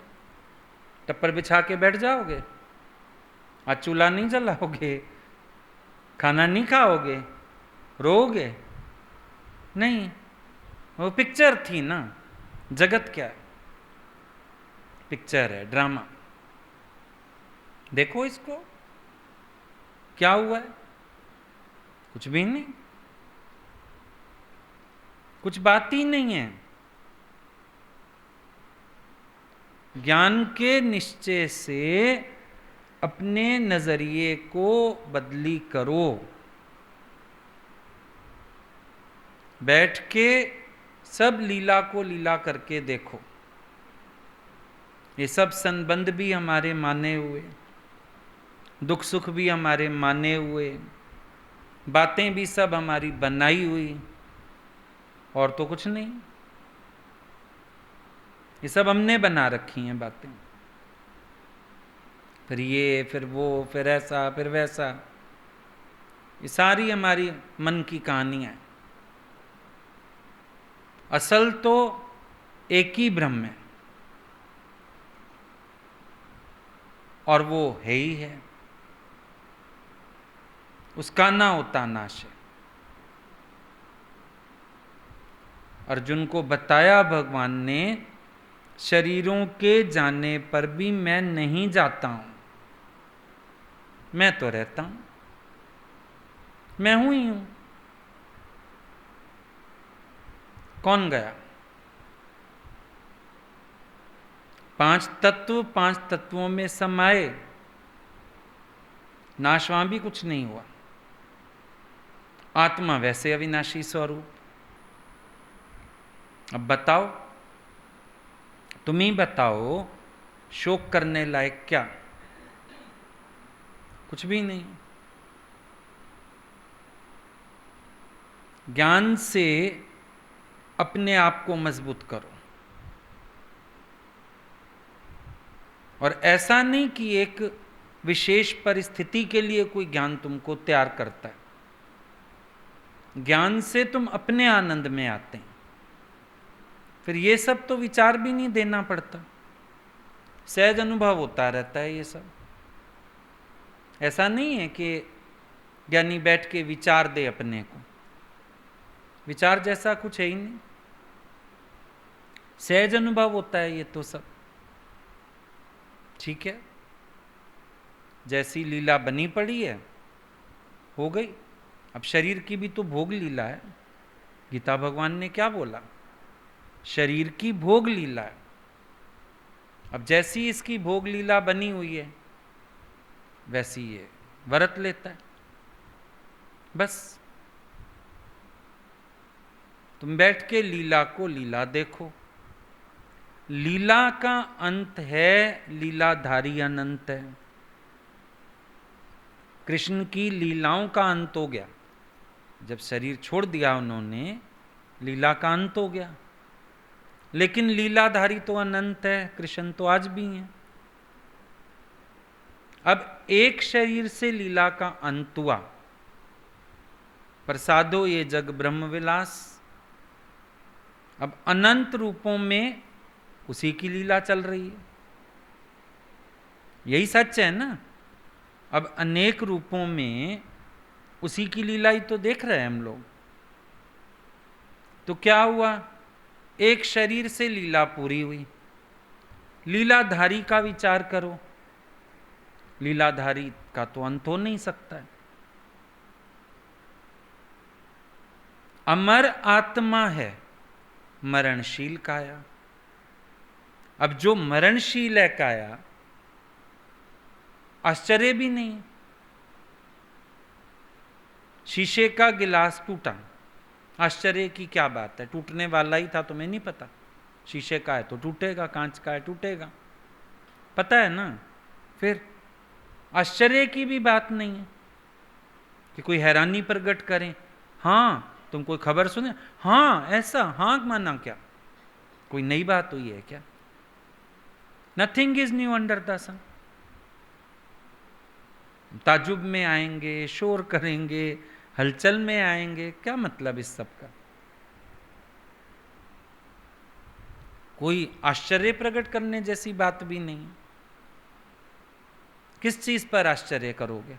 टप्पर बिछा के बैठ जाओगे? आज चूल्हा नहीं जलाओगे? खाना नहीं खाओगे? रोओगे? नहीं, वो पिक्चर थी ना। जगत क्या है? पिक्चर है, ड्रामा। देखो इसको, क्या हुआ है? कुछ भी नहीं, कुछ बात ही नहीं है। ज्ञान के निश्चय से अपने नजरिए को बदली करो। बैठ के सब लीला को लीला करके देखो। ये सब संबंध भी हमारे माने हुए, दुख सुख भी हमारे माने हुए, बातें भी सब हमारी बनाई हुई, और तो कुछ नहीं। ये सब हमने बना रखी हैं बातें। फिर ये, फिर वो, फिर ऐसा, फिर वैसा। ये सारी हमारी मन की कहानियां हैं। असल तो एक ही ब्रह्म है, और वो है ही है। उसका ना होता नाश है। अर्जुन को बताया भगवान ने, शरीरों के जाने पर भी मैं नहीं जाता हूं, मैं तो रहता हूं, मैं हूं ही हूं। कौन गया? पांच तत्व, पांच तत्वों में समाये, नाशवान भी कुछ नहीं हुआ। आत्मा वैसे अविनाशी स्वरूप। अब बताओ, तुम ही बताओ, शोक करने लायक क्या? कुछ भी नहीं। ज्ञान से अपने आप को मजबूत करो। और ऐसा नहीं कि एक विशेष परिस्थिति के लिए कोई ज्ञान तुमको तैयार करता है। ज्ञान से तुम अपने आनंद में आते हैं। फिर ये सब तो विचार भी नहीं देना पड़ता, सहज अनुभव होता रहता है ये सब। ऐसा नहीं है कि ज्ञानी बैठ के विचार दे अपने को। विचार जैसा कुछ है ही नहीं, सहज अनुभव होता है ये तो सब। ठीक है, जैसी लीला बनी पड़ी है हो गई। अब शरीर की भी तो भोग लीला है। गीता भगवान ने क्या बोला? शरीर की भोग लीला है। अब जैसी इसकी भोग लीला बनी हुई है, वैसी ये व्रत लेता है। बस तुम बैठ के लीला को लीला देखो। लीला का अंत है, लीलाधारी अनंत है। कृष्ण की लीलाओं का अंत हो गया। जब शरीर छोड़ दिया उन्होंने, लीला का अंत हो गया। लेकिन लीलाधारी तो अनंत है। कृष्ण तो आज भी हैं। अब एक शरीर से लीला का अंत हुआ, प्रसादो ये जग ब्रह्म विलास। अब अनंत रूपों में उसी की लीला चल रही है, यही सच है ना। अब अनेक रूपों में उसी की लीला ही तो देख रहे हैं हम लोग। तो क्या हुआ, एक शरीर से लीला पूरी हुई। लीलाधारी का विचार करो, लीलाधारी का तो अंत हो नहीं सकता है। अमर आत्मा है, मरणशील काया। अब जो मरणशील है काया, आश्चर्य भी नहीं। शीशे का गिलास टूटा, आश्चर्य की क्या बात है, टूटने वाला ही था, तुम्हें नहीं पता। शीशे का है तो टूटेगा, कांच का है टूटेगा, पता है ना। फिर आश्चर्य की भी बात नहीं है कि कोई हैरानी प्रकट करें। हाँ, तुम कोई खबर सुने, हाँ ऐसा, हाँ माना क्या, कोई नई बात हुई है क्या? Nothing is new under the sun. ताजुब में आएंगे, शोर करेंगे, हलचल में आएंगे, क्या मतलब इस सब का? कोई आश्चर्य प्रकट करने जैसी बात भी नहीं। किस चीज पर आश्चर्य करोगे?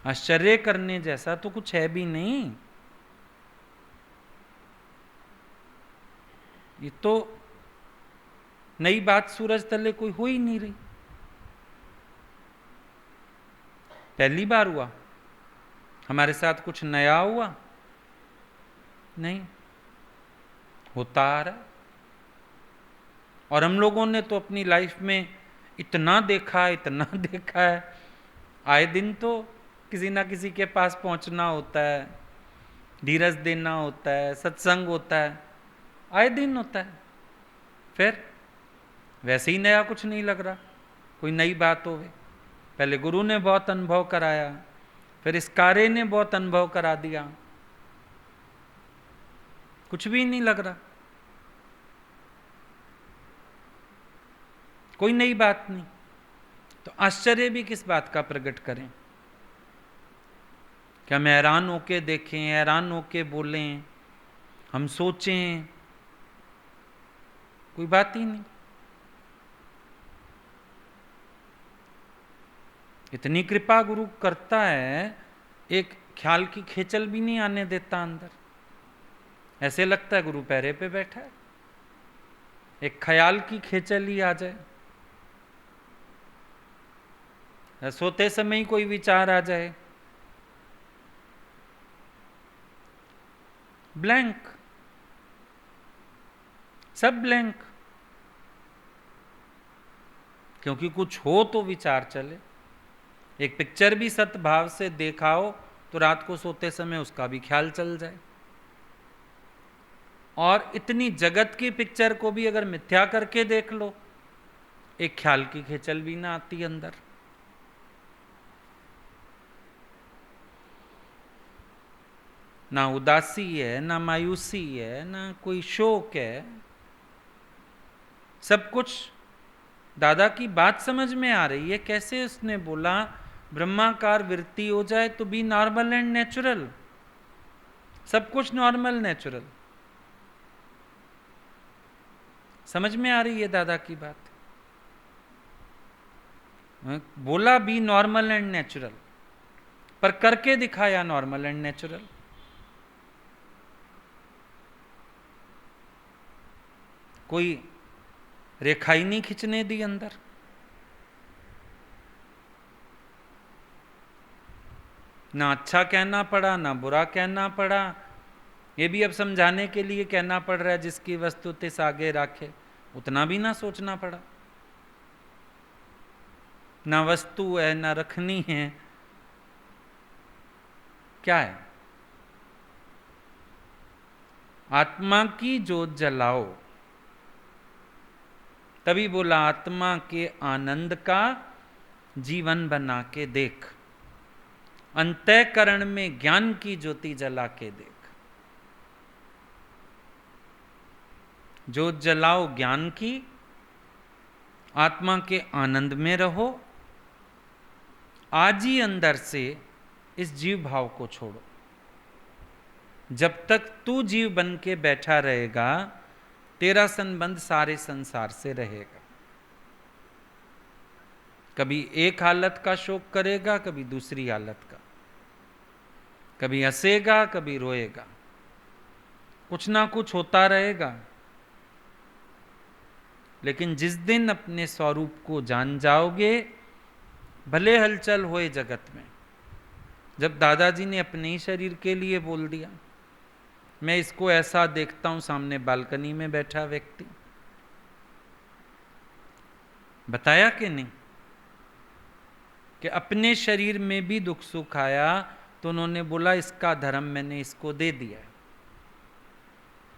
आश्चर्य करने जैसा तो कुछ है भी नहीं। ये तो नई बात सूरज तले कोई हो ही नहीं रही, पहली बार हुआ। हमारे साथ कुछ नया हुआ नहीं, होता आ रहा है। और हम लोगों ने तो अपनी लाइफ में इतना देखा, इतना देखा है। आए दिन तो किसी ना किसी के पास पहुंचना होता है, धीरज देना होता है, सत्संग होता है, आए दिन होता है। फिर वैसे ही नया कुछ नहीं लग रहा, कोई नई बात होवे। पहले गुरु ने बहुत अनुभव कराया, फिर इस कार्य ने बहुत अनुभव करा दिया, कुछ भी नहीं लग रहा, कोई नई बात नहीं। तो आश्चर्य भी किस बात का प्रकट करें? क्या हम हैरान होके देखें, हैरान होके बोलें, हम सोचें? कोई बात ही नहीं। इतनी कृपा गुरु करता है, एक ख्याल की खेचल भी नहीं आने देता अंदर। ऐसे लगता है गुरु पैरे पे बैठा है, एक ख्याल की खेचल ही आ जाए, सोते समय ही कोई विचार आ जाए, ब्लैंक, सब ब्लैंक। क्योंकि कुछ हो तो विचार चले। एक पिक्चर भी सद्भाव से देखा हो तो रात को सोते समय उसका भी ख्याल चल जाए। और इतनी जगत की पिक्चर को भी अगर मिथ्या करके देख लो, एक ख्याल की खेचल भी ना आती अंदर। ना उदासी है, ना मायूसी है, ना कोई शोक है, सब कुछ दादा की बात समझ में आ रही है। कैसे उसने बोला, ब्रह्माकार वृत्ति हो जाए तो बी नॉर्मल एंड नेचुरल, सब कुछ नॉर्मल नेचुरल। समझ में आ रही है दादा की बात? बोला बी नॉर्मल एंड नेचुरल, पर करके दिखाया नॉर्मल एंड नेचुरल। कोई रेखा ही नहीं खींचने दी अंदर। ना अच्छा कहना पड़ा, ना बुरा कहना पड़ा। ये भी अब समझाने के लिए कहना पड़ रहा है, जिसकी वस्तु तिस आगे राखे, उतना भी ना सोचना पड़ा। ना वस्तु है, ना रखनी है, क्या है? आत्मा की जोत जलाओ। तभी बोला, आत्मा के आनंद का जीवन बना के देख, अंतःकरण में ज्ञान की ज्योति जला के देख। जोत जलाओ ज्ञान की, आत्मा के आनंद में रहो। आज ही अंदर से इस जीव भाव को छोड़ो। जब तक तू जीव बन के बैठा रहेगा, तेरा संबंध सारे संसार से रहेगा। कभी एक हालत का शोक करेगा, कभी दूसरी हालत का, कभी हंसेगा, कभी रोएगा, कुछ ना कुछ होता रहेगा। लेकिन जिस दिन अपने स्वरूप को जान जाओगे, भले हलचल होए जगत में। जब दादाजी ने अपने ही शरीर के लिए बोल दिया, मैं इसको ऐसा देखता हूं, सामने बालकनी में बैठा व्यक्ति, बताया कि नहीं कि अपने शरीर में भी दुख सुख आया तो उन्होंने बोला इसका धर्म मैंने इसको दे दिया है,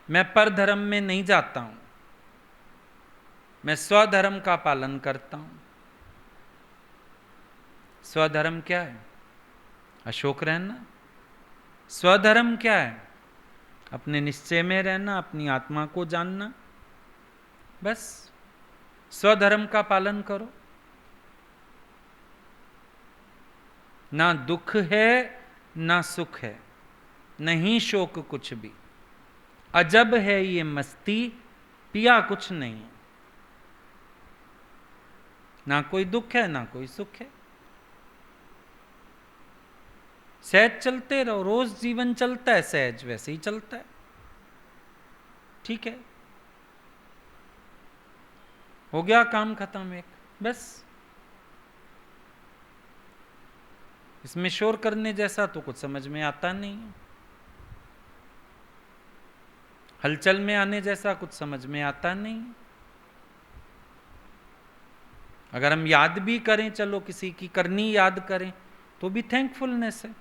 मैं पर धर्म में नहीं जाता हूं, मैं स्वधर्म का पालन करता हूं। स्वधर्म क्या है? अशोक रहना। स्वधर्म क्या है? अपने निश्चय में रहना, अपनी आत्मा को जानना। बस स्वधर्म का पालन करो। ना दुख है ना सुख है, नहीं शोक कुछ भी, अजब है ये मस्ती, पिया कुछ नहीं। ना कोई दुख है ना कोई सुख है, सहज चलते रहो। रोज जीवन चलता है सहज, वैसे ही चलता है, ठीक है, हो गया काम खत्म एक, बस। इसमें शोर करने जैसा तो कुछ समझ में आता नहीं है, हलचल में आने जैसा कुछ समझ में आता नहीं। अगर हम याद भी करें, चलो किसी की करनी याद करें, तो भी थैंकफुलनेस है,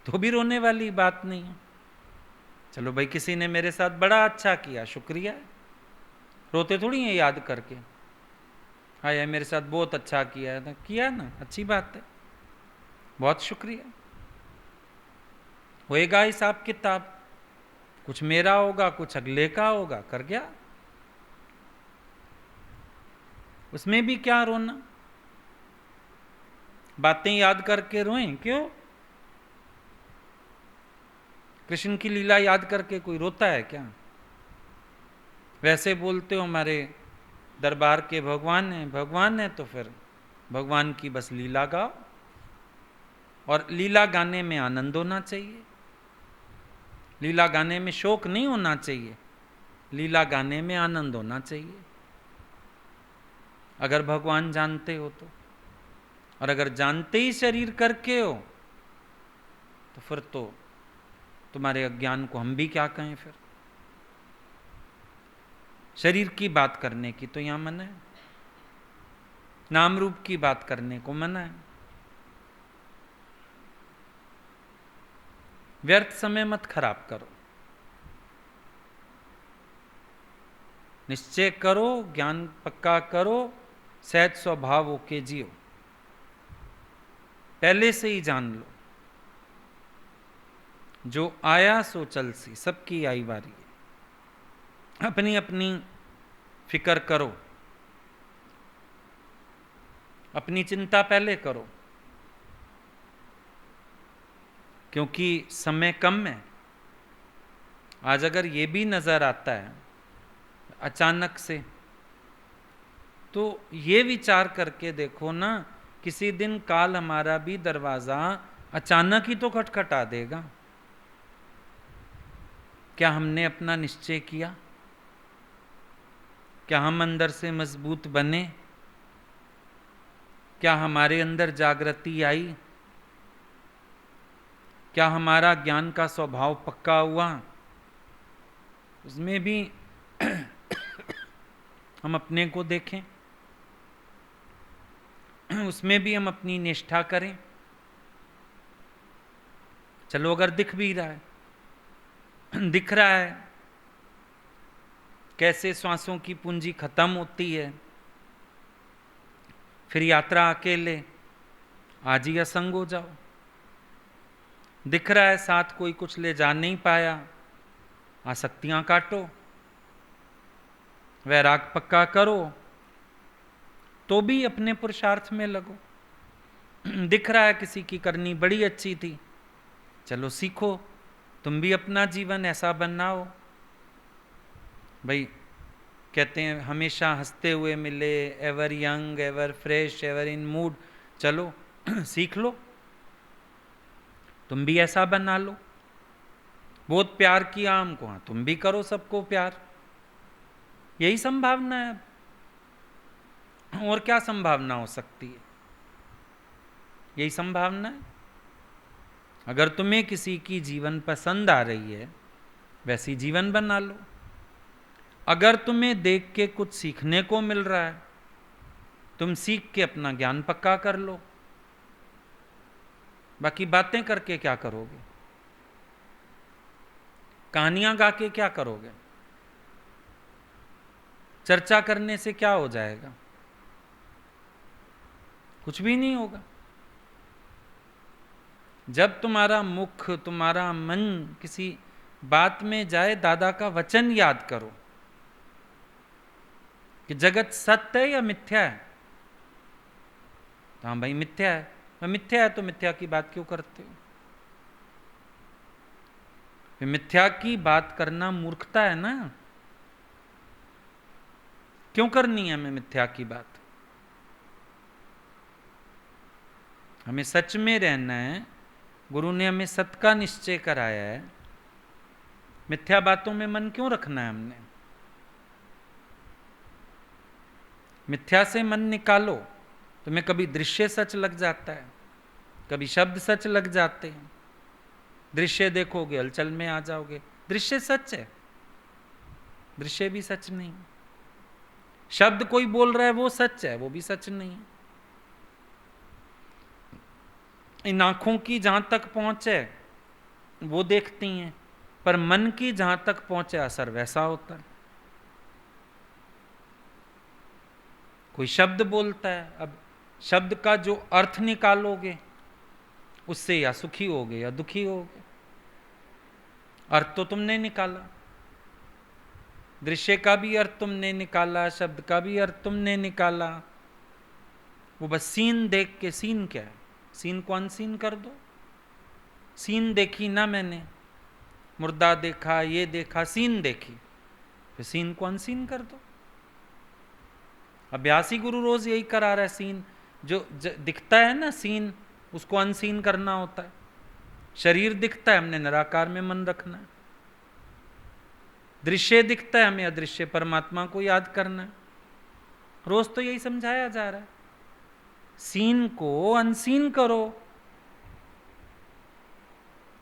तो भी रोने वाली बात नहीं है। चलो भाई किसी ने मेरे साथ बड़ा अच्छा किया, शुक्रिया है, रोते थोड़ी हैं याद करके, हाँ यार मेरे साथ बहुत अच्छा किया है, किया ना, अच्छी बात है, बहुत शुक्रिया। होएगा हिसाब किताब, कुछ मेरा होगा कुछ अगले का होगा, कर गया, उसमें भी क्या रोना। बातें याद करके रोएं क्यों? कृष्ण की लीला याद करके कोई रोता है क्या? वैसे बोलते हो हमारे दरबार के भगवान है, भगवान है तो फिर भगवान की बस लीला गाओ, और लीला गाने में आनंद होना चाहिए, लीला गाने में शोक नहीं होना चाहिए, लीला गाने में आनंद होना चाहिए, अगर भगवान जानते हो तो। और अगर जानते ही शरीर करके हो तो फिर तो तुम्हारे अज्ञान को हम भी क्या कहें। फिर शरीर की बात करने की तो यहां मना है, नाम रूप की बात करने को मना है। व्यर्थ समय मत खराब करो, निश्चय करो, ज्ञान पक्का करो, सहज स्वभाव होके जियो, पहले से ही जान लो जो आया सो चल सी, सबकी आई बारी है, अपनी अपनी फिक्र करो, अपनी चिंता पहले करो, क्योंकि समय कम है। आज अगर ये भी नजर आता है अचानक से, तो ये विचार करके देखो ना, किसी दिन काल हमारा भी दरवाजा अचानक ही तो खटखटा देगा। क्या हमने अपना निश्चय किया? क्या हम अंदर से मजबूत बने? क्या हमारे अंदर जागृति आई? क्या हमारा ज्ञान का स्वभाव पक्का हुआ? उसमें भी हम अपने को देखें, उसमें भी हम अपनी निष्ठा करें। चलो अगर दिख भी रहा है, दिख रहा है कैसे श्वासों की पूंजी खत्म होती है, फिर यात्रा अकेले, आज ही असंग हो जाओ। दिख रहा है साथ कोई कुछ ले जा नहीं पाया, आसक्तियां काटो, वैराग पक्का करो, तो भी अपने पुरुषार्थ में लगो। दिख रहा है किसी की करनी बड़ी अच्छी थी, चलो सीखो, तुम भी अपना जीवन ऐसा बनाओ। भाई कहते हैं हमेशा हंसते हुए मिले, ever young, ever fresh, ever in mood, चलो सीख लो, तुम भी ऐसा बना लो। बहुत प्यार किया हमको, हाँ तुम भी करो सबको प्यार। यही संभावना है, और क्या संभावना हो सकती है? यही संभावना है। अगर तुम्हें किसी की जीवन पसंद आ रही है, वैसी जीवन बना लो। अगर तुम्हें देख के कुछ सीखने को मिल रहा है, तुम सीख के अपना ज्ञान पक्का कर लो। बाकी बातें करके क्या करोगे? कहानियां गा के क्या करोगे? चर्चा करने से क्या हो जाएगा? कुछ भी नहीं होगा। जब तुम्हारा मुख, तुम्हारा मन किसी बात में जाए, दादा का वचन याद करो कि जगत सत्य है या मिथ्या है। तो हाँ भाई मिथ्या है। तो मिथ्या है तो मिथ्या की बात क्यों करते हो? मिथ्या की बात करना मूर्खता है ना। क्यों करनी है हमें मिथ्या की बात? हमें सच में रहना है। गुरु ने हमें सत्य का निश्चय कराया है। मिथ्या बातों में मन क्यों रखना है हमने? मिथ्या से मन निकालो। तुम्हें कभी दृश्य सच लग जाता है, कभी शब्द सच लग जाते हैं। दृश्य देखोगे हलचल में आ जाओगे, दृश्य सच है, दृश्य भी सच नहीं। शब्द कोई बोल रहा है वो सच है, वो भी सच नहीं है। इन आंखों की जहां तक पहुंच है वो देखती हैं, पर मन की जहां तक पहुंचे असर वैसा होता है। कोई शब्द बोलता है, अब शब्द का जो अर्थ निकालोगे उससे या सुखी होगे या दुखी होगे। अर्थ तो तुमने निकाला, दृश्य का भी अर्थ तुमने निकाला, शब्द का भी अर्थ तुमने निकाला। वो बस सीन देख के, सीन क्या है? सीन को अनसीन कर दो। सीन देखी ना मैंने, मुर्दा देखा, ये देखा, सीन देखी, फिर सीन को अनसीन कर दो। अभ्यासी गुरु रोज यही करा रहा है। सीन जो दिखता है ना, सीन, उसको अनसीन करना होता है। शरीर दिखता है, हमने निराकार में मन रखना है। दृश्य दिखता है, हमें अदृश्य परमात्मा को याद करना है। रोज तो यही समझाया जा रहा है, सीन को अनसीन करो।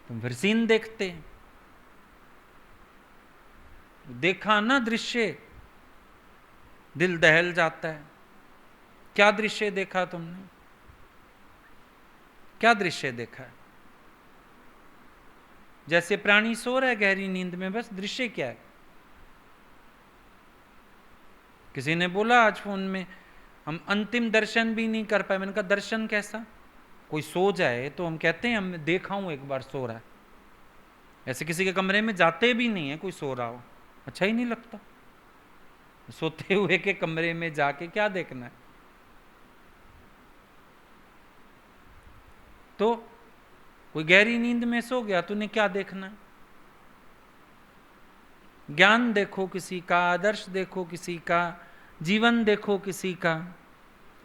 तुम फिर सीन देखते हैं। देखा ना दृश्य, दिल दहल जाता है। क्या दृश्य देखा तुमने? क्या दृश्य देखा है? जैसे प्राणी सो रहा है गहरी नींद में, बस दृश्य क्या है? किसी ने बोला आज फोन में, हम अंतिम दर्शन भी नहीं कर पाए। मैंने कहा दर्शन कैसा? कोई सो जाए तो हम कहते हैं हमने देखा हूं एक बार सो रहा है। ऐसे किसी के कमरे में जाते भी नहीं है कोई सो रहा हो, अच्छा ही नहीं लगता। सोते हुए के कमरे में जाके क्या देखना है? तो कोई गहरी नींद में सो गया, तूने क्या देखना है? ज्ञान देखो किसी का, आदर्श देखो किसी का, जीवन देखो किसी का,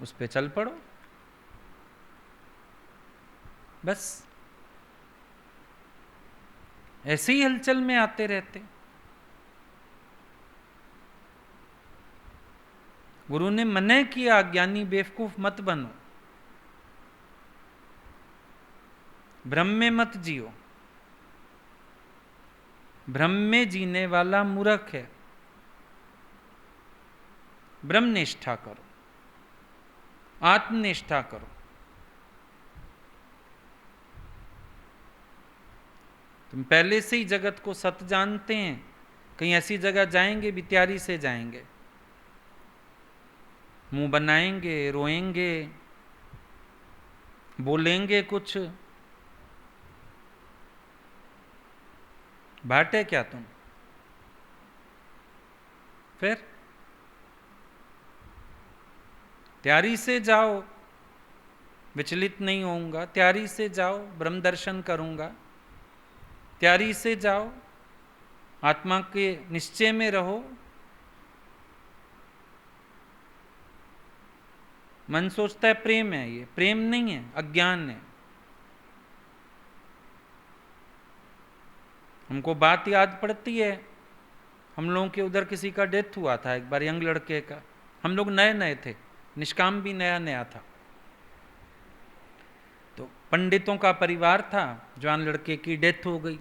उस पे चल पड़ो बस। ऐसे ही हलचल में आते रहते। गुरु ने मना किया, ज्ञानी बेवकूफ मत बनो, भ्रम में मत जियो। भ्रम में जीने वाला मूर्ख है। ब्रह्मनिष्ठा करो, आत्मनिष्ठा करो। तुम पहले से ही जगत को सत्य जानते हैं। कहीं ऐसी जगह जाएंगे भी तैयारी से जाएंगे, मुंह बनाएंगे, रोएंगे, बोलेंगे कुछ। भाटे क्या तुम? फिर तैयारी से जाओ, विचलित नहीं होऊंगा, तैयारी से जाओ, ब्रह्म दर्शन करूंगा, तैयारी से जाओ, आत्मा के निश्चय में रहो। मन सोचता है प्रेम है, ये प्रेम नहीं है, अज्ञान है। हमको बात याद पड़ती है, हम लोगों के उधर किसी का डेथ हुआ था एक बार, यंग लड़के का। हम लोग नए नए थे, निष्काम भी नया नया था, तो पंडितों का परिवार था, जवान लड़के की डेथ हो गई।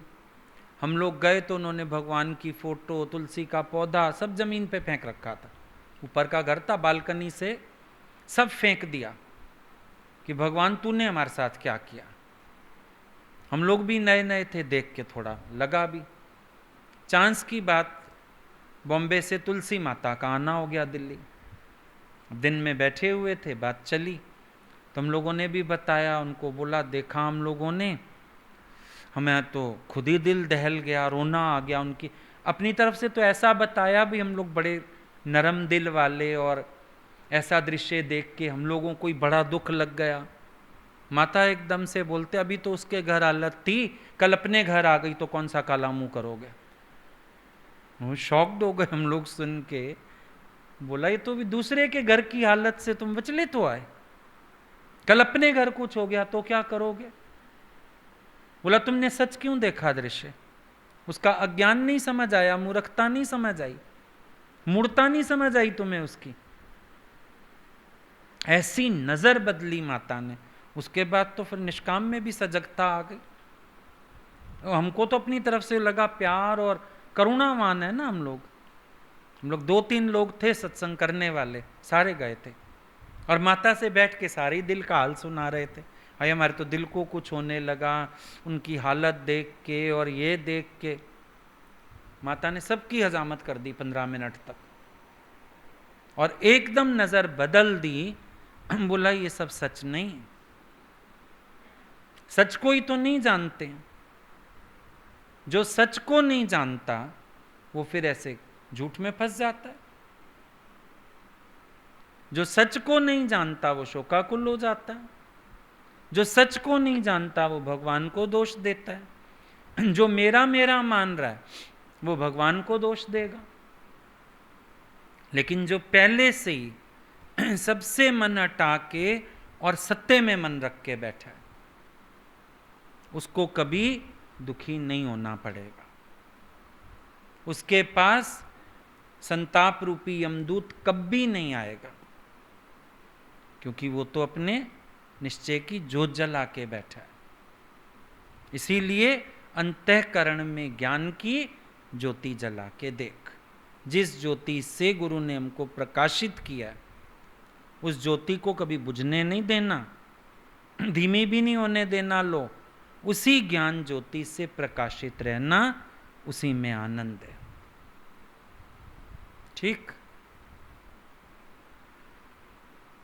हम लोग गए तो उन्होंने भगवान की फोटो, तुलसी का पौधा सब जमीन पे फेंक रखा था। ऊपर का घर था, बालकनी से सब फेंक दिया कि भगवान तूने हमारे साथ क्या किया। हम लोग भी नए नए थे, देख के थोड़ा लगा भी। चांस की बात, बॉम्बे से तुलसी माता का आना हो गया दिल्ली। दिन में बैठे हुए थे, बात चली तो हम लोगों ने भी बताया, उनको बोला देखा हम लोगों ने, हमें तो खुद ही दिल दहल गया, रोना आ गया उनकी। अपनी तरफ से तो ऐसा बताया भी, हम लोग बड़े नरम दिल वाले, और ऐसा दृश्य देख के हम लोगों को बड़ा दुख लग गया। माता एकदम से बोलते अभी तो उसके घर हालत थी, कल अपने घर आ गई तो कौन सा काला मुंह करोगे। शॉक्ड हो गए हम लोग सुन के। बोला ये तो भी दूसरे के घर की हालत से तुम विचलित हो आए, कल अपने घर कुछ हो गया तो क्या करोगे। बोला तुमने सच क्यों देखा दृश्य, उसका अज्ञान नहीं समझ आया, मूर्खता नहीं समझ आई, मूर्ता नहीं समझ आई तुम्हें उसकी। ऐसी नजर बदली माता ने। उसके बाद तो फिर निष्काम में भी सजगता आ गई। हमको तो अपनी तरफ से लगा प्यार और करुणावान है ना हम लोग 2-3 लोग थे सत्संग करने वाले, सारे गए थे और माता से बैठ के सारे दिल का हाल सुना रहे थे। अरे हमारे तो दिल को कुछ होने लगा उनकी हालत देख के, और ये देख के माता ने सबकी हजामत कर दी 15 मिनट तक, और एकदम नजर बदल दी। बोला ये सब सच नहीं, सच को ही तो नहीं जानते। जो सच को नहीं जानता वो फिर ऐसे झूठ में फंस जाता है। जो सच को नहीं जानता वो शोकाकुल हो जाता है। जो सच को नहीं जानता वो भगवान को दोष देता है। जो मेरा मेरा मान रहा है वो भगवान को दोष देगा। लेकिन जो पहले से ही सबसे मन हटा के और सत्य में मन रख के बैठा है, उसको कभी दुखी नहीं होना पड़ेगा। उसके पास संताप रूपी यमदूत कभी नहीं आएगा, क्योंकि वो तो अपने निश्चय की जोत जला के बैठा है। इसीलिए अंतःकरण में ज्ञान की ज्योति जला के देख। जिस ज्योति से गुरु ने हमको प्रकाशित किया है उस ज्योति को कभी बुझने नहीं देना, धीमी भी नहीं होने देना। लो उसी ज्ञान ज्योति से प्रकाशित रहना, उसी में आनंद है। ठीक।